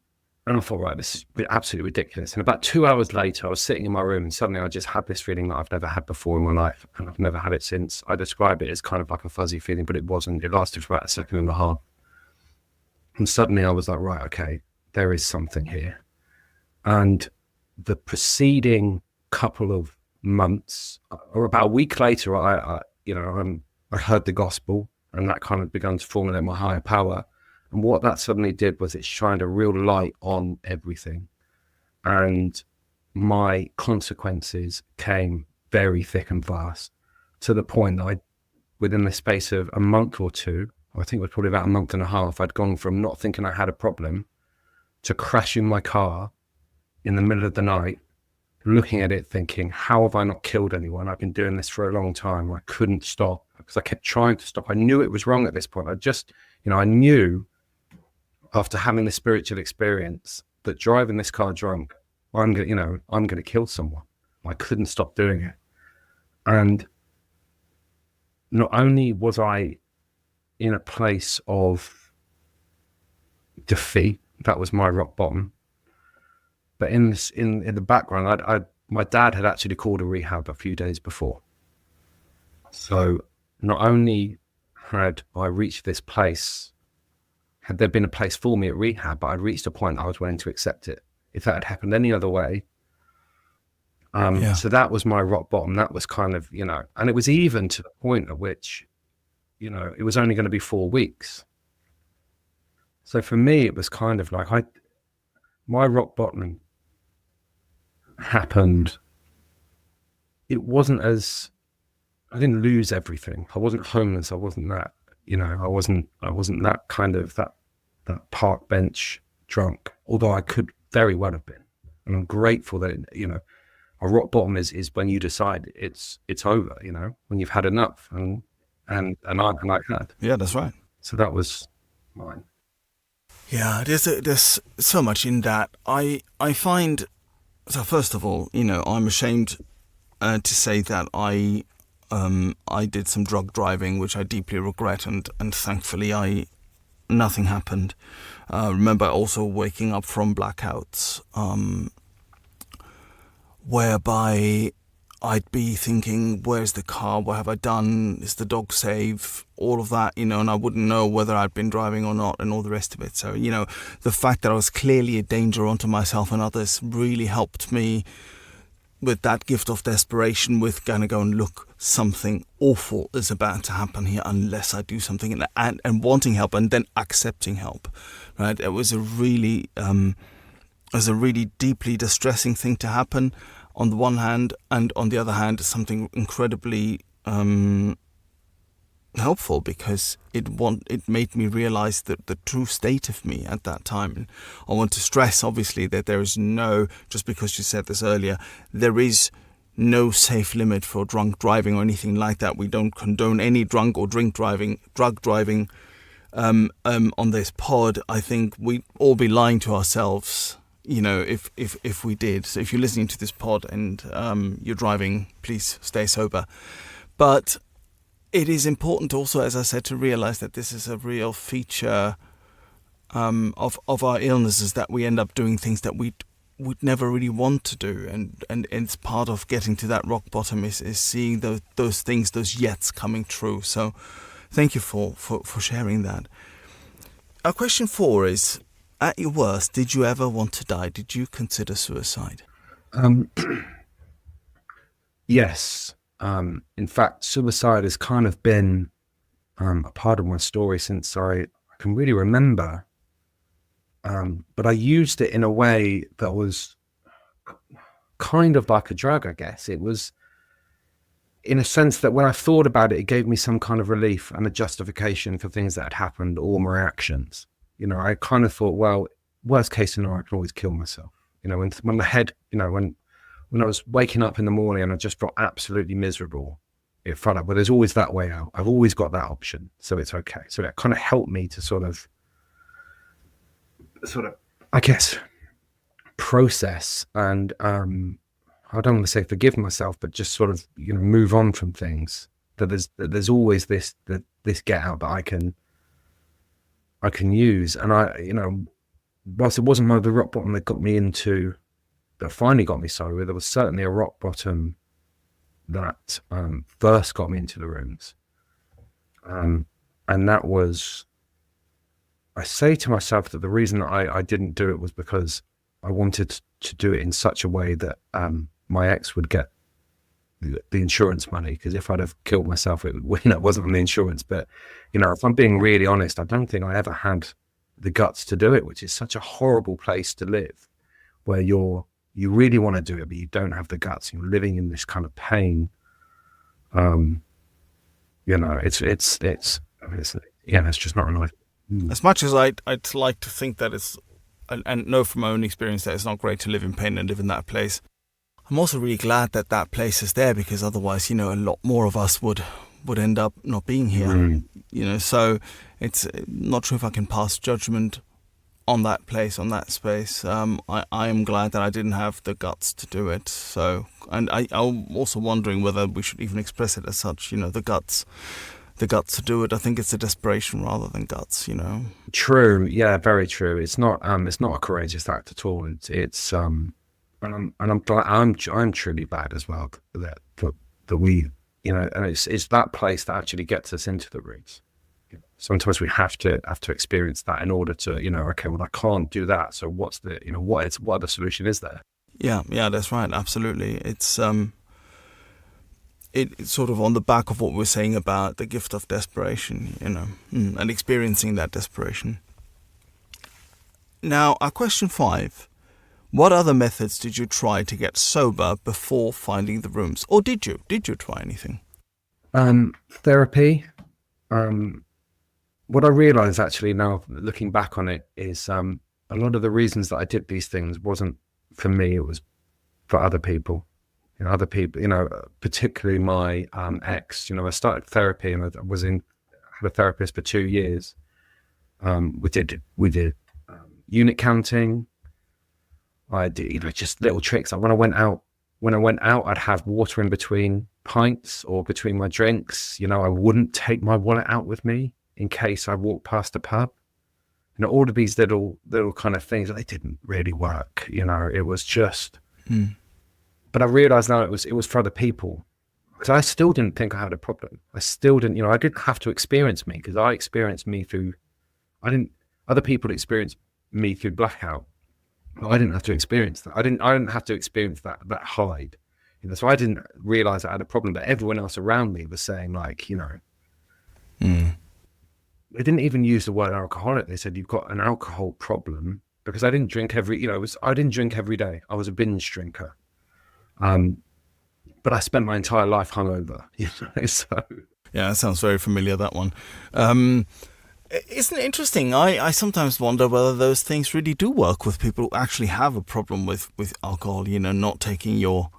and I thought, right, this is absolutely ridiculous. And about 2 hours later, I was sitting in my room, and suddenly I just had this feeling that I've never had before in my life, and I've never had it since. I describe it as kind of like a fuzzy feeling, but it wasn't. It lasted for about 1.5 seconds. And suddenly I was like, right, okay, there is something here. And the preceding couple of months, or about a week later, I heard the gospel, and that kind of began to formulate my higher power. And what that suddenly did was it shined a real light on everything. And my consequences came very thick and fast, to the point that within the space of a month or two, I think it was probably about 1.5 months, I'd gone from not thinking I had a problem to crashing my car in the middle of the night, looking at it thinking, how have I not killed anyone? I've been doing this for a long time. I couldn't stop because I kept trying to stop. I knew it was wrong at this point. I knew after having this spiritual experience that driving this car drunk, I'm going to kill someone. I couldn't stop doing it. And not only was I in a place of defeat, that was my rock bottom, but in the background, my dad had actually called a rehab a few days before. So not only had I reached this place, had there been a place for me at rehab, but I'd reached a point I was willing to accept it. If that had happened any other way. So that was my rock bottom. That was kind of, and it was even to the point at which, it was only going to be 4 weeks. So for me, it was kind of like my rock bottom happened. It wasn't I didn't lose everything. I wasn't homeless. I wasn't that, I wasn't that kind of that park bench drunk, although I could very well have been. And I'm grateful that, a rock bottom is when you decide it's over, when you've had enough, and I had. Yeah, that's right. So that was mine. Yeah, there's so much in that. I find, so first of all, I'm ashamed to say that I did some drug driving, which I deeply regret, and thankfully I nothing happened. Remember also waking up from blackouts, whereby I'd be thinking, where's the car? What have I done? Is the dog safe? All of that, and I wouldn't know whether I'd been driving or not and all the rest of it. So, the fact that I was clearly a danger onto myself and others really helped me with that gift of desperation, with kind of going, look, something awful is about to happen here unless I do something, and wanting help and then accepting help, right? It was a really deeply distressing thing to happen on the one hand, and on the other hand, something incredibly helpful, because it made me realize that the true state of me at that time. And I want to stress, obviously, that there is no, just because you said this earlier, there is no safe limit for drunk driving or anything like that. We don't condone any drunk or drug driving on this pod. I think we'd all be lying to ourselves, if we did. So if you're listening to this pod and you're driving, please stay sober. But it is important also, as I said, to realize that this is a real feature of our illnesses, that we end up doing things that we would never really want to do, and it's part of getting to that rock bottom is seeing those things, those yets coming true. So thank you for sharing that. Our question 4 is, at your worst, did you ever want to die? Did you consider suicide? Yes. In fact, suicide has kind of been a part of my story since I can really remember. But I used it in a way that was kind of like a drug, I guess. It was in a sense that when I thought about it, it gave me some kind of relief and a justification for things that had happened or my actions. I kind of thought, well, worst case scenario, I can always kill myself. When the head, when I was waking up in the morning and I just felt absolutely miserable, it felt like, well, there's always that way out. I've always got that option, so it's okay. So that kind of helped me to sort of, I guess, process and I don't want to say forgive myself, but just sort of move on from things. That there's always this get out that I can use, and whilst it wasn't the rock bottom that finally got me sober, there was certainly a rock bottom that first got me into the rooms, and that was, I say to myself that the reason that I didn't do it was because I wanted to do it in such a way that my ex would get the insurance money, because if I'd have killed myself, it wasn't on the insurance. But if I'm being really honest, I don't think I ever had the guts to do it, which is such a horrible place to live, where you really want to do it, but you don't have the guts. You're living in this kind of pain. It's just not a nice. As much as I'd like to think that it's, and know from my own experience that it's not great to live in pain and live in that place, I'm also really glad that that place is there, because otherwise, a lot more of us would end up not being here. So it's not sure if I can pass judgment on that place, on that space. I am glad that I didn't have the guts to do it. So, and I'm also wondering whether we should even express it as such, the guts to do it. I think it's a desperation rather than guts, True. Yeah, very true. It's not a courageous act at all. It's and I'm glad, I'm truly glad as well that we, and it's that place that actually gets us into the roots. Sometimes we have to experience that in order to, okay, well, I can't do that. So what's the, what other solution is there? Yeah, that's right. Absolutely. It's it's sort of on the back of what we're saying about the gift of desperation, and experiencing that desperation. Now, our question 5, what other methods did you try to get sober before finding the rooms? Or did you try anything? Therapy. What I realized actually now looking back on it is a lot of the reasons that I did these things wasn't for me, it was for other people. Other people, particularly my ex. I started therapy and I had a therapist for 2 years. We did unit counting. I did just little tricks. Like when I went out, I'd have water in between pints or between my drinks. I wouldn't take my wallet out with me in case I walked past a pub. all of these little kind of things, they didn't really work. It was just. But I realized now it was for other people. Because I still didn't think I had a problem. I still didn't, I didn't have to experience me, because I experienced me through. Other people experienced me through blackout. But I didn't have to experience that. I didn't have to experience that high. So I didn't realize I had a problem, but everyone else around me was saying, like, they didn't even use the word alcoholic. They said, you've got an alcohol problem, because I didn't drink I didn't drink every day. I was a binge drinker. But I spent my entire life hungover, so. Yeah, that sounds very familiar, that one. Isn't it interesting? I sometimes wonder whether those things really do work with people who actually have a problem with alcohol, not taking your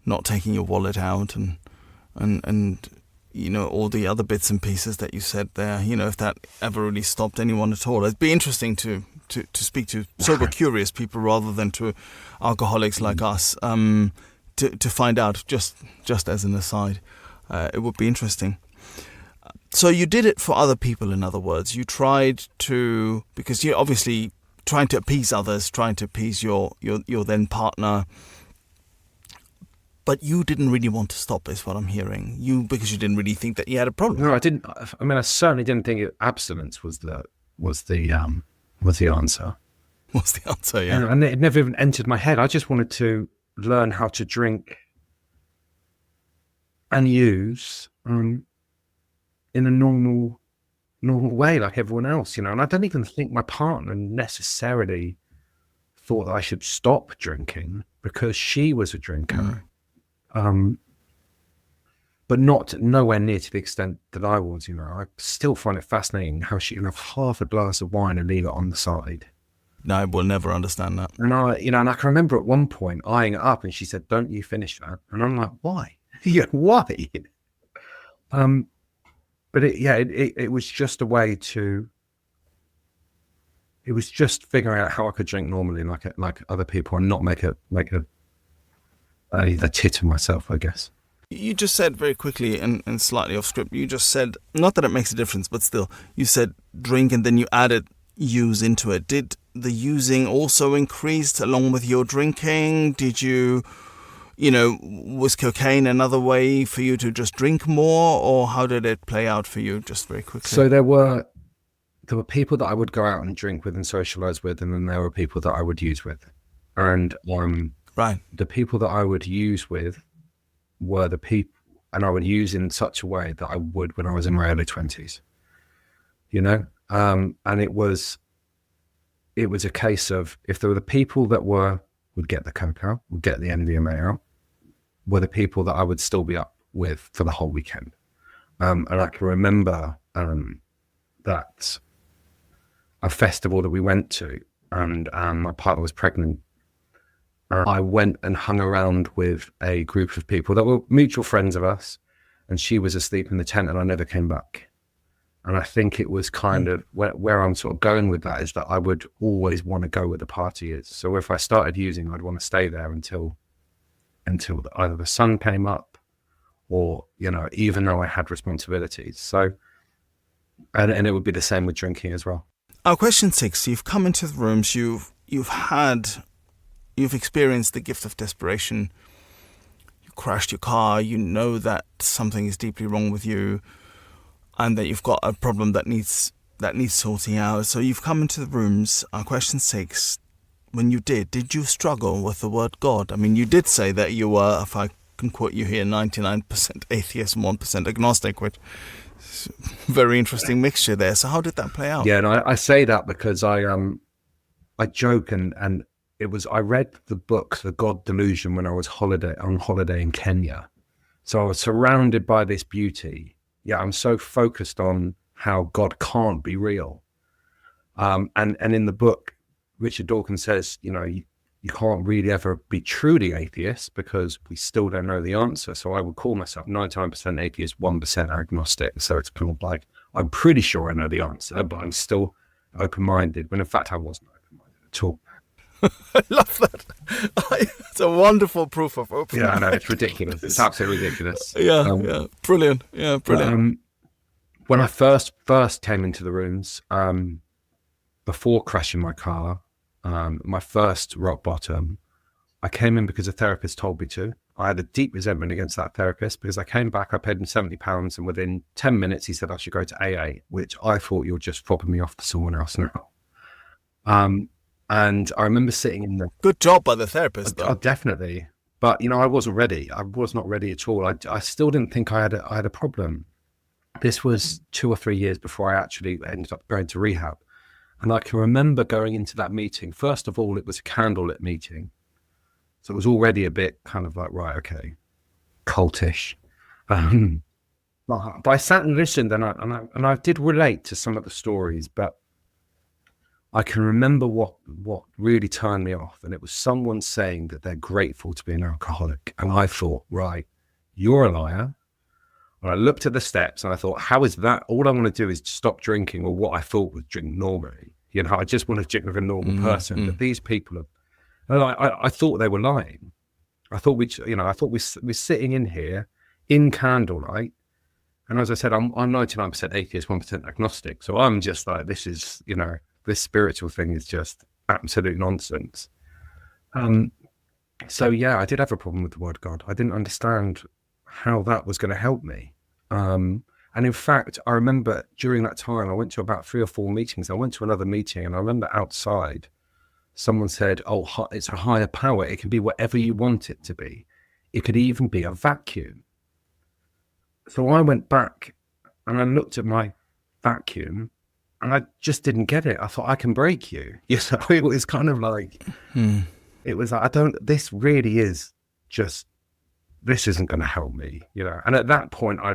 wallet out and all the other bits and pieces that you said there, if that ever really stopped anyone at all. It'd be interesting to speak to sober curious people rather than to alcoholics like us, to find out, just as an aside. It would be interesting. So you did it for other people, in other words. You tried to, because you're obviously trying to appease others, trying to appease your then partner, but you didn't really want to stop, is what I'm hearing. Because you didn't really think that you had a problem. No, I didn't. I mean, I certainly didn't think abstinence was the answer. What's the answer? Yeah, and it never even entered my head. I just wanted to learn how to drink and use in a normal way, like everyone else, And I don't even think my partner necessarily thought that I should stop drinking, because she was a drinker, but nowhere near to the extent that I was. I still find it fascinating how she can have half a glass of wine and leave it on the side. No, I will never understand that. And I can remember at one point eyeing it up, and she said, "Don't you finish that?" And I'm like, "Why? Why?" But it was just a way to. It was just figuring out how I could drink normally, like other people, and not make a tit of myself, I guess. You just said very quickly and slightly off script. You just said, not that it makes a difference, but still, you said drink, and then you added use into it. Did the using also increased along with your drinking? Did you, was cocaine another way for you to just drink more, or how did it play out for you, just very quickly? So there were people that I would go out and drink with and socialize with, and then there were people that I would use with. And right, the people that I would use with were the people, and I would use in such a way that I would when I was in my early 20s, and it was a case of, if there were the people that would get the coke out, would get the MDMA out, were the people that I would still be up with for the whole weekend. And I can remember that a festival that we went to, and my partner was pregnant. I went and hung around with a group of people that were mutual friends of us, and she was asleep in the tent, and I never came back. And I think it was kind of where I'm sort of going with that, is that I would always want to go where the party is. So if I started using, I'd want to stay there until either the sun came up, or, even though I had responsibilities. So, and it would be the same with drinking as well. Question 6, you've come into the rooms, you've experienced the gift of desperation. You crashed your car, you know that something is deeply wrong with you, and that you've got a problem that needs sorting out. So you've come into the rooms. Question 6, when you did you struggle with the word God? I mean, you did say that you were, if I can quote you here, 99% atheist and 1% agnostic, which is a very interesting mixture there. So how did that play out? Yeah, and I say that because I joke, and it was, I read the book The God Delusion when I was on holiday in Kenya. So I was surrounded by this beauty. Yeah, I'm so focused on how God can't be real. And in the book, Richard Dawkins says, you can't really ever be truly atheist because we still don't know the answer. So I would call myself 99% atheist, 1% agnostic. So it's kind of like, I'm pretty sure I know the answer, but I'm still open-minded, when in fact I wasn't open-minded at all. I love that. It's a wonderful proof of openness. Yeah, I know, it's ridiculous. It's absolutely ridiculous. Yeah, brilliant. Yeah, brilliant. When I first came into the rooms, before crashing my car, my first rock bottom, I came in because a therapist told me to. I had a deep resentment against that therapist because I came back, I paid him £70, and within 10 minutes he said I should go to AA, which I thought, you're just fobbing me off to someone else now. And I remember sitting in the... Good job by the therapist, though. Definitely. But, I wasn't ready. I was not ready at all. I still didn't think I had a problem. This was 2 or 3 years before I actually ended up going to rehab. And I can remember going into that meeting. First of all, it was a candlelit meeting. So it was already a bit kind of like, right, okay, cultish. But I sat and listened, and I did relate to some of the stories, but I can remember what really turned me off, and it was someone saying that they're grateful to be an alcoholic. And I thought, right, you're a liar. And I looked at the steps and I thought, how is that? All I want to do is stop drinking, or what I thought was drink normally. I just want to drink like a normal person. But these people I thought they were lying. I thought we're sitting in here in candlelight. And as I said, I'm 99% atheist, 1% agnostic. So I'm just like, this is, this spiritual thing is just absolute nonsense. So yeah, I did have a problem with the word God. I didn't understand how that was going to help me. And in fact, I remember during that time, I went to about 3 or 4 meetings. I went to another meeting, and I remember outside, someone said, oh, it's a higher power. It can be whatever you want it to be. It could even be a vacuum. So I went back and I looked at my vacuum, and I just didn't get it. I thought, I can break you. Yes, it was kind of like, it was like, this really is just, this isn't going to help me, And at that point, I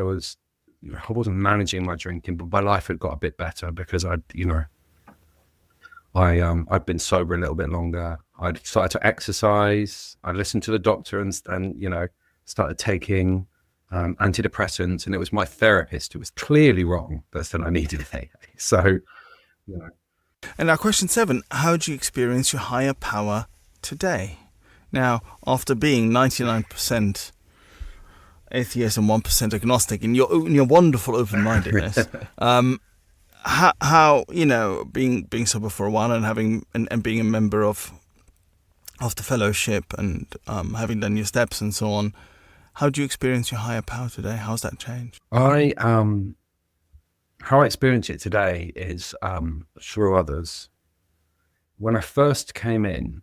wasn't managing my drinking, but my life had got a bit better because I'd been sober a little bit longer. I'd started to exercise. I listened to the doctor and started taking antidepressants. And it was my therapist who was clearly wrong that said I needed AA. So, And now question 7, how do you experience your higher power today? Now, after being 99% atheist and 1% agnostic, in your wonderful open-mindedness, how being sober for a while and having and being a member of the fellowship and having done your steps and so on, how do you experience your higher power today? How's that changed? How I experience it today is through others. When I first came in,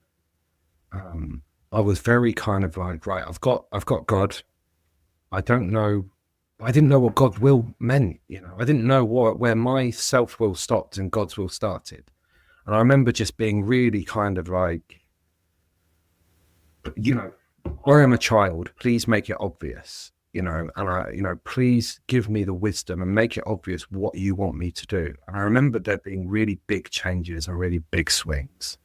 I was very kind of like, right, I've got God. I didn't know what God's will meant, I didn't know where my self-will stopped and God's will started. And I remember just being really kind of like, I am a child, please make it obvious, and please give me the wisdom and make it obvious what you want me to do. And I remember there being really big changes and really big swings.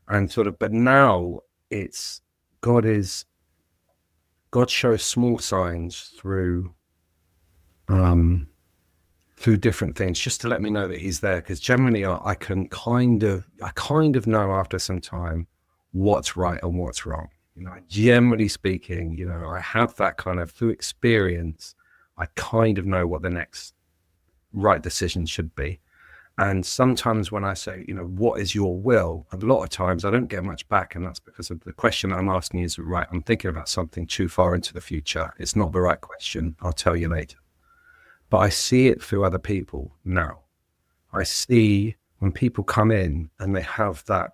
And but now it's, God shows small signs through different things just to let me know that he's there. Because generally I kind of know after some time what's right and what's wrong. Generally speaking, I have that kind of, through experience, I kind of know what the next right decision should be. And sometimes when I say, what is your will? A lot of times I don't get much back. And that's because of the question I'm asking is, right, I'm thinking about something too far into the future. It's not the right question. I'll tell you later. But I see it through other people now. I see when people come in and they have that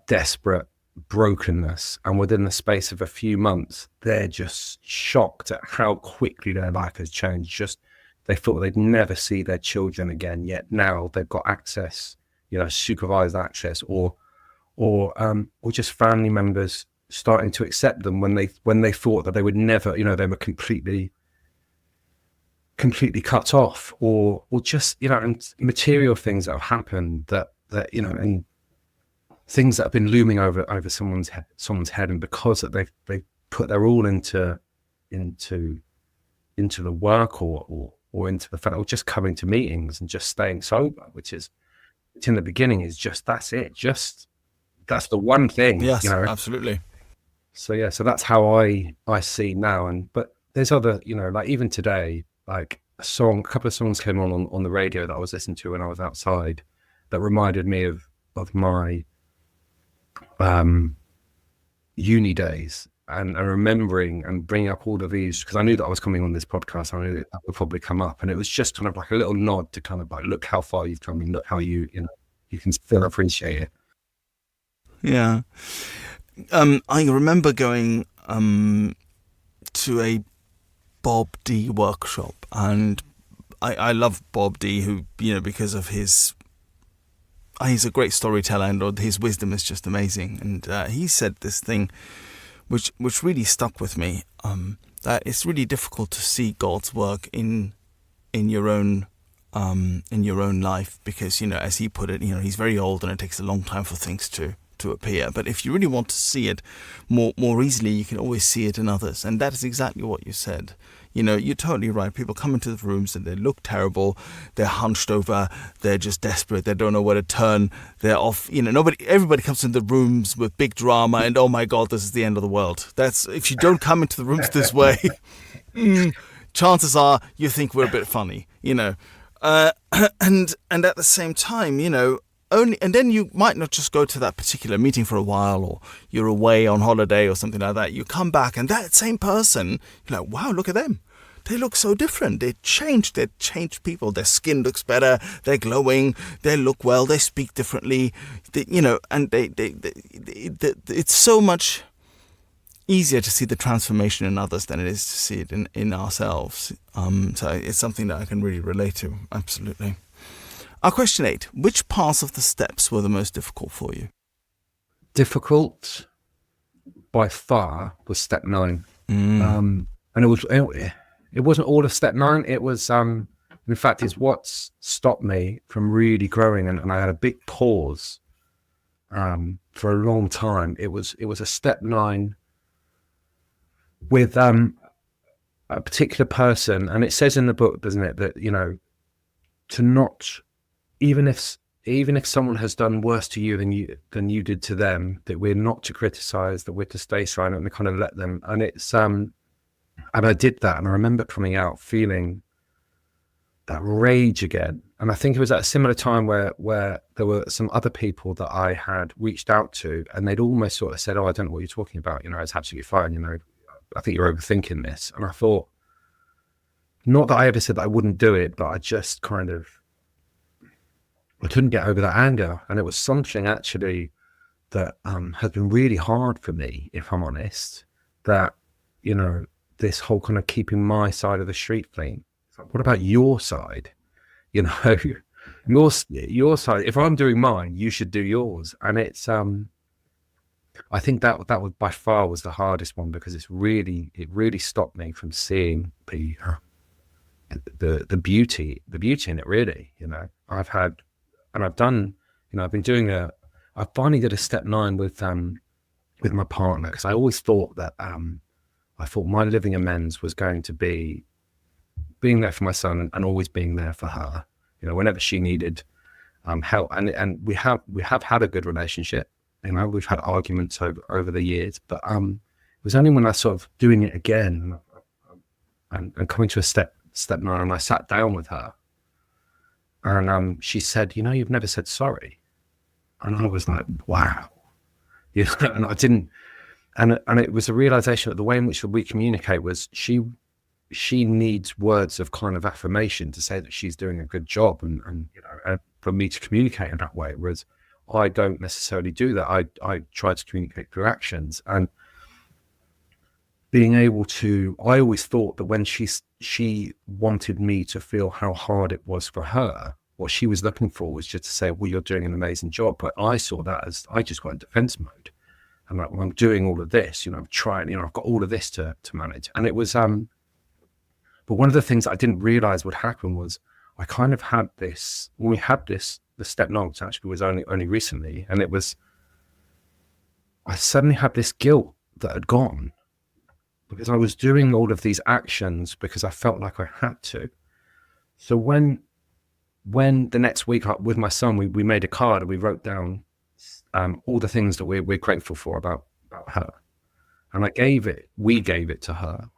desperate brokenness, and within the space of a few months, they're just shocked at how quickly their life has changed. They thought they'd never see their children again, yet now they've got access, supervised access, or just family members starting to accept them when they thought that they would never, they were completely cut off, or just, and material things that have happened that and things that have been looming over someone's head, and because that they put their all into the work or into the fact, or just coming to meetings and just staying sober, which in the beginning is just, that's it, just that's the one thing. Yes, absolutely. So yeah, so that's how I see now. But there's other, like even today, like a couple of songs came on the radio that I was listening to when I was outside that reminded me of my uni days, and remembering and bringing up all of these, because I knew that I was coming on this podcast. I knew that would probably come up, and it was just kind of like a little nod to kind of like, look how far you've come, and look how you can still appreciate it. Yeah. I remember going to a Bob D workshop, and I love Bob D, who, because of he's a great storyteller, and his wisdom is just amazing. And he said this thing which really stuck with me, that it's really difficult to see God's work in your own life, because, as he put it, he's very old and it takes a long time for things to appear. But if you really want to see it more easily, you can always see it in others. And that is exactly what you said. You're totally right. People come into the rooms and they look terrible. They're hunched over. They're just desperate. They don't know where to turn. They're off. Everybody comes in the rooms with big drama and, oh my God, this is the end of the world. That's, if you don't come into the rooms this way, chances are you think we're a bit funny, and at the same time, and then you might not just go to that particular meeting for a while, or you're away on holiday or something like that. You come back and that same person, you're like, wow, look at them. They look so different. They're changed people. Their skin looks better. They're glowing. They look well. They speak differently. And it's so much easier to see the transformation in others than it is to see it in ourselves. So it's something that I can really relate to. Absolutely. Question 8. Which parts of the steps were the most difficult for you? Difficult by far was step 9. And it wasn't all of step 9. It was, in fact, it's what's stopped me from really growing. And I had a big pause for a long time. It was a step 9 with a particular person. And it says in the book, doesn't it, that, to not... Even if someone has done worse to you than you did to them, that we're not to criticize, that we're to stay silent and kind of let them. And it's and I did that, and I remember coming out feeling that rage again. And I think it was at a similar time where there were some other people that I had reached out to, and they'd almost sort of said, "Oh, I don't know what you're talking about. It's absolutely fine. I think you're overthinking this." And I thought, not that I ever said that I wouldn't do it, but I just kind of. I couldn't get over that anger, and it was something actually that has been really hard for me, if I'm honest, that, this whole kind of keeping my side of the street clean. What about your side? Your side. If I'm doing mine, you should do yours. And it's, I think that was by far was the hardest one, because it really stopped me from seeing the beauty in it, really. I've been doing I finally did a step 9 with my partner, because I always thought that, I thought my living amends was going to be being there for my son and always being there for her, whenever she needed help. And we have had a good relationship. We've had arguments over the years, but it was only when I sort of doing it again and coming to a step 9, and I sat down with her. And she said, you've never said sorry. And I was like, wow. And I didn't, and it was a realization that the way in which we communicate was she needs words of kind of affirmation to say that she's doing a good job, and for me to communicate in that way, whereas I don't necessarily do that. I try to communicate through actions. And being able to, I always thought that when she wanted me to feel how hard it was for her, what she was looking for was just to say, well, you're doing an amazing job. But I saw that as, I just got in defense mode. And like, well, I'm doing all of this, I'm trying, I've got all of this to manage. And it was, but one of the things I didn't realize would happen was I kind of had this, when we had this, the step 9, which actually was only recently. And it was, I suddenly had this guilt that had gone, because I was doing all of these actions because I felt like I had to. So when the next week with my son, we made a card and we wrote down all the things that we're grateful for about her. And we gave it to her.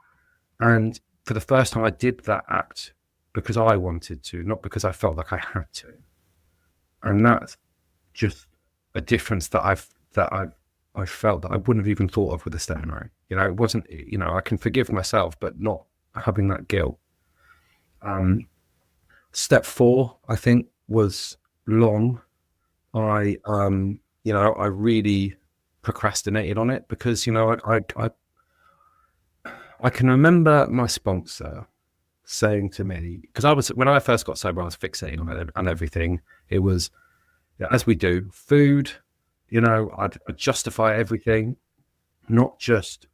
And for the first time I did that act because I wanted to, not because I felt like I had to. And that's just a difference that I felt that I wouldn't have even thought of with the step 9. You know, it wasn't, you know, I can forgive myself, but not having that guilt. Step 4, I think, was long. I really procrastinated on it because, you know, I can remember my sponsor saying to me, because when I first got sober, I was fixating on everything. It was, as we do, food, you know, I'd justify everything, not just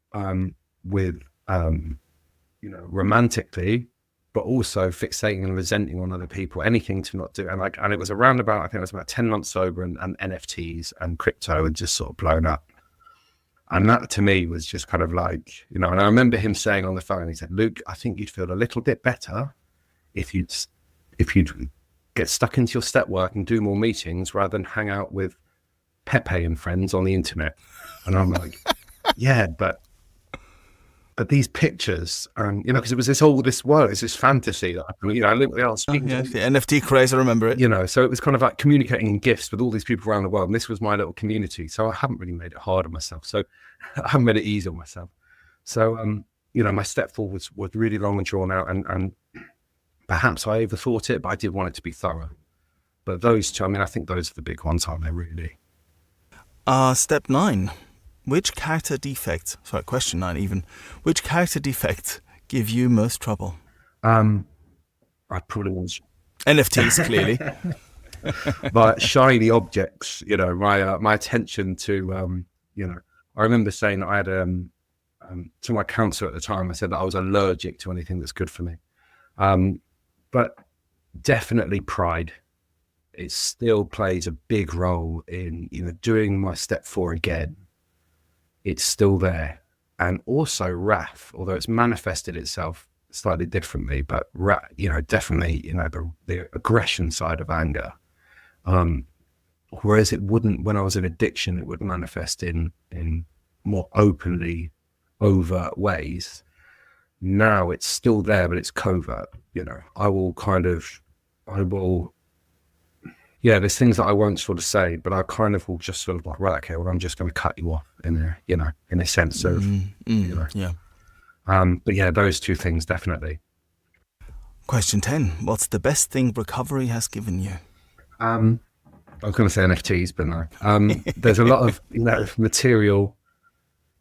with, you know, romantically, but also fixating and resenting on other people, anything to not do. And it was around about, I think it was about 10 months sober, and NFTs and crypto had just sort of blown up. And that to me was just kind of like, you know, and I remember him saying on the phone, he said, Luke, I think you'd feel a little bit better if you'd get stuck into your step work and do more meetings rather than hang out with Pepe and friends on the internet. And I'm like, yeah, but these pictures, and you know, because it was this world, it's this fantasy that you know, I was speaking the NFT craze, I remember it. You know, so it was kind of like communicating in gifts with all these people around the world, and this was my little community. So I haven't really made it hard on myself. So I haven't made it easy on myself. So you know, my step 4 was really long and drawn out, and perhaps I overthought it, but I did want it to be thorough. But those two, I mean, I think those are the big ones, aren't they? Really. Step 9. Which character defects, question 9 even, which character defects give you most trouble? I probably was NFTs, clearly. But shiny objects, you know, my attention to, you know, I remember saying that I had, to my counsellor at the time, I said that I was allergic to anything that's good for me. But definitely pride. It still plays a big role in, you know, doing my step 4 again. It's still there. And also wrath, although it's manifested itself slightly differently, but you know, definitely, you know, the aggression side of anger. Whereas it wouldn't, when I was in addiction, it would manifest in more openly overt ways. Now it's still there, but it's covert. You know, there's things that I won't sort of say, but I kind of will just sort of like, right, okay, well, I'm just going to cut you off in there, you know, in a sense of, you know. Yeah. But yeah, those two things, definitely. Question 10. What's the best thing recovery has given you? I was going to say NFTs, but no. There's a lot of, you know, material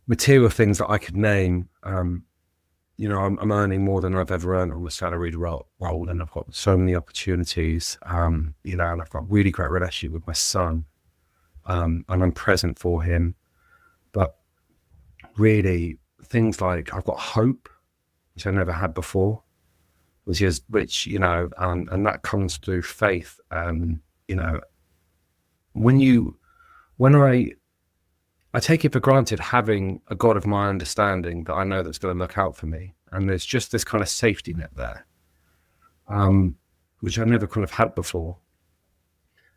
things that I could name. You know, I'm earning more than I've ever earned on the salaried role, and I've got so many opportunities, you know, and I've got a really great relationship with my son, and I'm present for him. But really, things like I've got hope, which I never had before, which you know, and that comes through faith. You know, when I take it for granted having a God of my understanding that I know that's going to look out for me. And there's just this kind of safety net there, which I never kind of had before.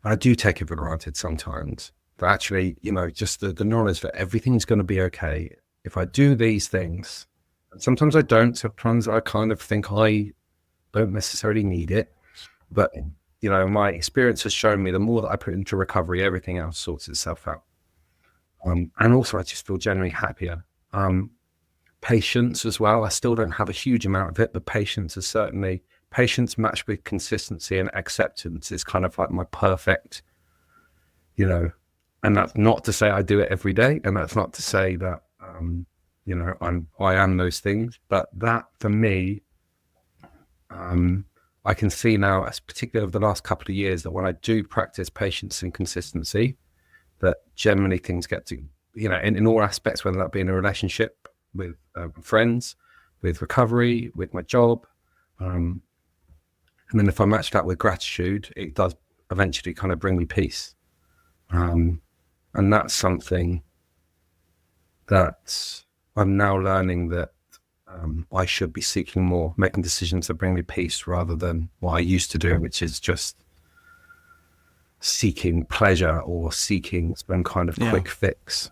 I do take it for granted sometimes, but actually, you know, just the knowledge that everything's going to be okay if I do these things. And sometimes I don't. Sometimes I kind of think I don't necessarily need it. But, you know, my experience has shown me the more that I put into recovery, everything else sorts itself out. And also I just feel generally happier. Patience as well. I still don't have a huge amount of it, but patience matched with consistency and acceptance is kind of like my perfect, you know, and that's not to say I do it every day. And that's not to say that, you know, I am those things, but that for me, I can see now, as particularly over the last couple of years, that when I do practice patience and consistency, that generally things get to, you know, in all aspects, whether that be in a relationship with friends, with recovery, with my job. And then if I match that with gratitude, it does eventually kind of bring me peace. And that's something that I'm now learning that I should be seeking more, making decisions that bring me peace rather than what I used to do, which is just seeking pleasure or seeking some kind of quick fix.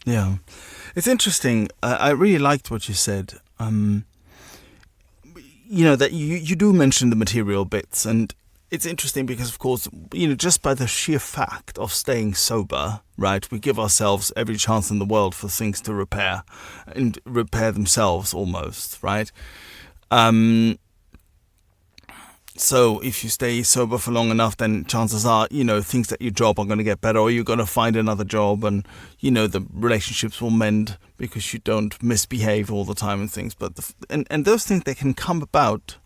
Yeah, it's interesting. I really liked what you said. that you do mention the material bits, and it's interesting because, of course, just by the sheer fact of staying sober, right, we give ourselves every chance in the world for things to repair and repair themselves almost, right? So if you stay sober for long enough, then chances are, things at your job are going to get better, or you're going to find another job, and, the relationships will mend because you don't misbehave all the time and things. But and those things, they can come about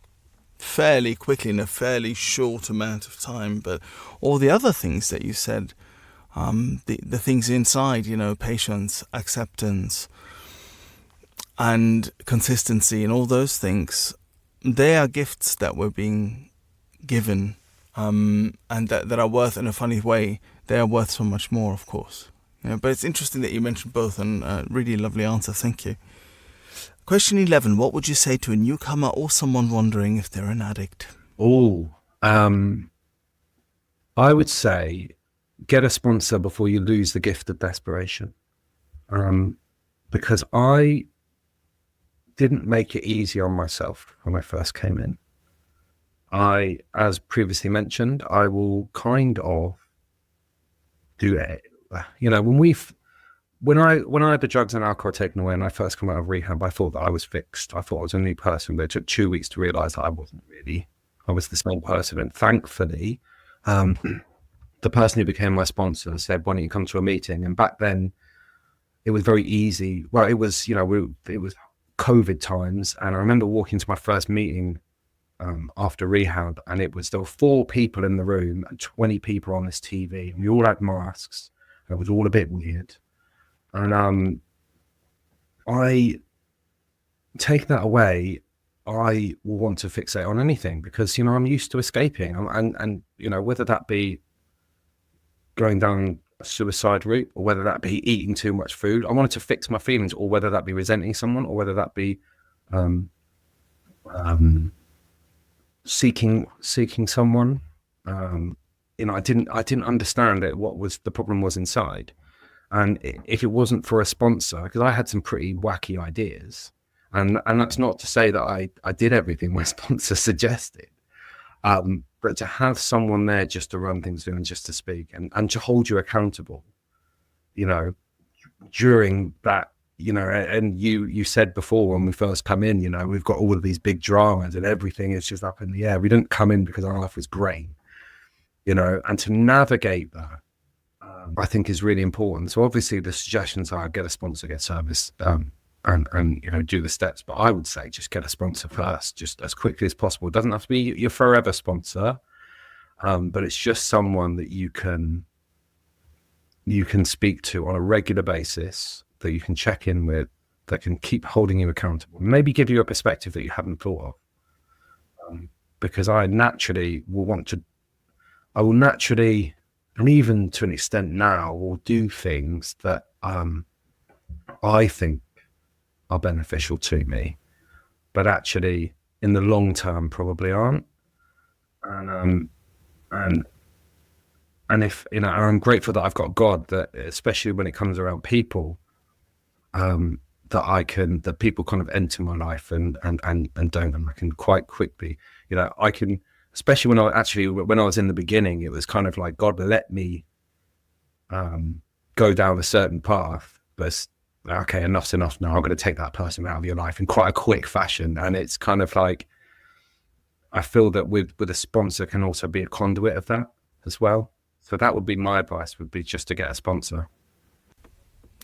fairly quickly in a fairly short amount of time. But all the other things that you said, the things inside, patience, acceptance, and consistency, and all those things, they are gifts that we're being given, and that are worth, in a funny way, they are worth so much more, of course. But it's interesting that you mentioned both, and really lovely answer. Thank you. Question 11. What would you say to a newcomer or someone wondering if they're an addict? I would say get a sponsor before you lose the gift of desperation. Because I didn't make it easy on myself when I first came in. As previously mentioned, I will kind of do it. When I had the drugs and alcohol taken away and I first came out of rehab, I thought that I was fixed. I thought I was a new person, but it took 2 weeks to realize that I wasn't really. I was the same person. And thankfully, the person who became my sponsor said, "Why don't you come to a meeting?" And back then, it was very easy. Well, it was, it was COVID times, and I remember walking to my first meeting after rehab, and there were 4 people in the room and 20 people on this TV, and we all had masks, and it was all a bit weird. And I take that away, I will want to fixate on anything because I'm used to escaping, and whether that be going down a suicide route, or whether that be eating too much food. I wanted to fix my feelings, or whether that be resenting someone, or whether that be seeking someone. I didn't understand it, what was the problem was inside. And if it wasn't for a sponsor, because I had some pretty wacky ideas, and that's not to say that I did everything my sponsor suggested. But to have someone there just to run things through and just to speak and to hold you accountable, during that, and you said before when we first come in, we've got all of these big dramas and everything is just up in the air. We didn't come in because our life was great, and to navigate that, I think is really important. So obviously the suggestions are get a sponsor, get service, and do the steps, but I would say just get a sponsor first, just as quickly as possible. It doesn't have to be your forever sponsor, but it's just someone that you can speak to on a regular basis, that you can check in with, that can keep holding you accountable, maybe give you a perspective that you haven't thought of. Because I naturally will naturally, and even to an extent now, will do things that I think are beneficial to me, but actually in the long term probably aren't. And if I'm grateful that I've got God, that especially when it comes around people, that people kind of enter my life and don't, and I can quite quickly, I can, especially when I was in the beginning, it was kind of like God let me go down a certain path, but okay, enough's enough now. I'm going to take that person out of your life in quite a quick fashion. And it's kind of like, I feel that with a sponsor can also be a conduit of that as well. So that would be my advice, would be just to get a sponsor.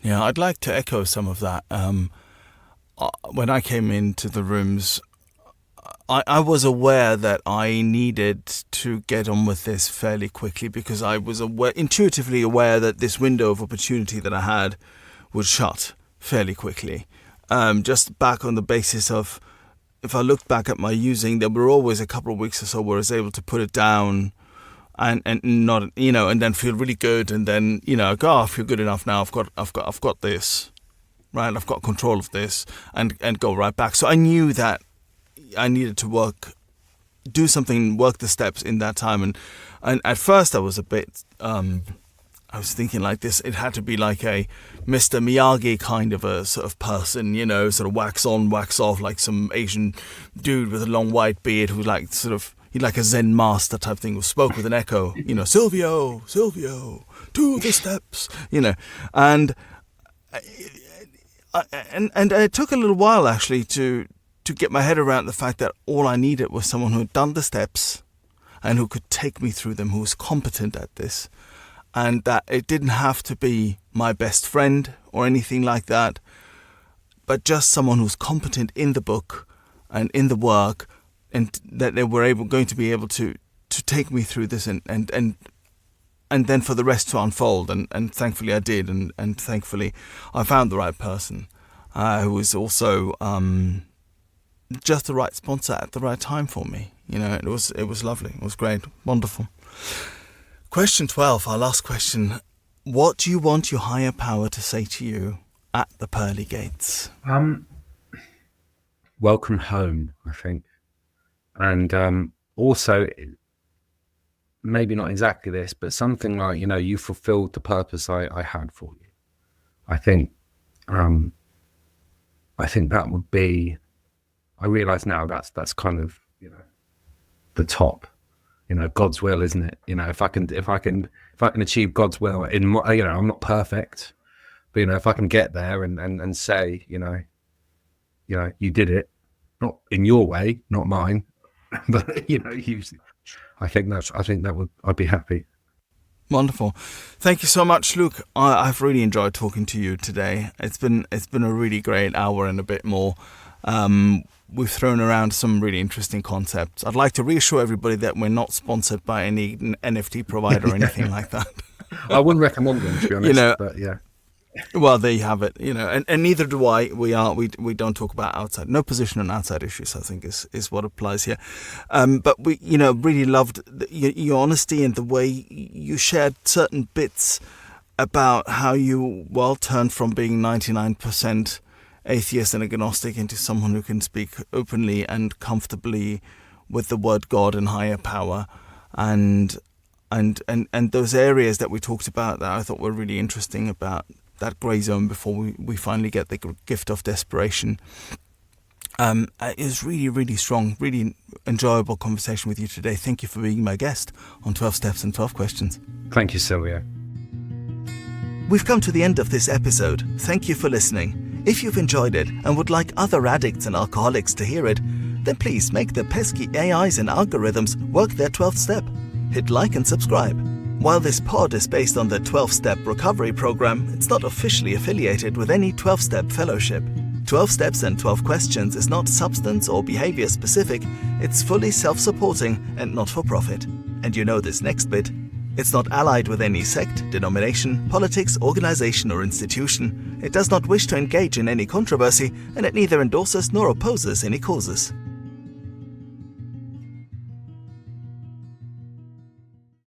Yeah, I'd like to echo some of that. When I came into the rooms, I was aware that I needed to get on with this fairly quickly, because I was intuitively aware that this window of opportunity that I had would shut fairly quickly. Just back on the basis of, if I looked back at my using, there were always a couple of weeks or so where I was able to put it down and not, and then feel really good, and then go, I feel good enough now. I've got this, right? I've got control of this, and go right back. So I knew that I needed to do something, work the steps in that time, and at first I was a bit I was thinking like this, it had to be like a Mr. Miyagi kind of a sort of person, you know, sort of wax on, wax off, like some Asian dude with a long white beard who like sort of, he like a Zen master type thing who spoke with an echo, you know, Silvio, to the steps, you know. And it took a little while actually to get my head around the fact that all I needed was someone who had done the steps and who could take me through them, who was competent at this. And that it didn't have to be my best friend or anything like that, but just someone who's competent in the book and in the work, and that they were going to be able to take me through this and then for the rest to unfold. And thankfully I did, and thankfully I found the right person who was also just the right sponsor at the right time for me. You know, it was lovely. It was great. Wonderful. Question 12, our last question. What do you want your higher power to say to you at the pearly gates? Welcome home, I think. And also, maybe not exactly this, but something like, you know, you fulfilled the purpose I had for you. I think that would be, I realise now that's kind of, you know, the top. You know, God's will, isn't it? You know, if I can achieve God's will in, you know, I'm not perfect, but you know, if I can get there and say, you know, you did it, not in your way, not mine, but you know, I think I'd be happy. Wonderful. Thank you so much, Luke. I've really enjoyed talking to you today. It's been a really great hour and a bit more. We've thrown around some really interesting concepts. I'd like to reassure everybody that we're not sponsored by any NFT provider or anything like that. I wouldn't recommend them, to be honest. You know, but yeah. Well, there you have it. You know, and neither do I. We don't talk about outside. No position on outside issues, I think, is what applies here. But we, you know, really loved your honesty and the way you shared certain bits about how you turned from being 99% atheist and agnostic into someone who can speak openly and comfortably with the word God and higher power, and those areas that we talked about that I thought were really interesting about that grey zone before we finally get the gift of desperation. It was really, really strong, really enjoyable conversation with you today. Thank you for being my guest on 12 Steps and 12 Questions. Thank you, Silvio. We've come to the end of this episode. Thank you for listening. If you've enjoyed it and would like other addicts and alcoholics to hear it, then please make the pesky AIs and algorithms work their 12th step. Hit like and subscribe. While this pod is based on the 12-step recovery program, it's not officially affiliated with any 12-step fellowship. 12 Steps and 12 Questions is not substance or behavior specific. It's fully self-supporting and not for profit. And you know this next bit. It's not allied with any sect, denomination, politics, organization, or institution. It does not wish to engage in any controversy, and it neither endorses nor opposes any causes.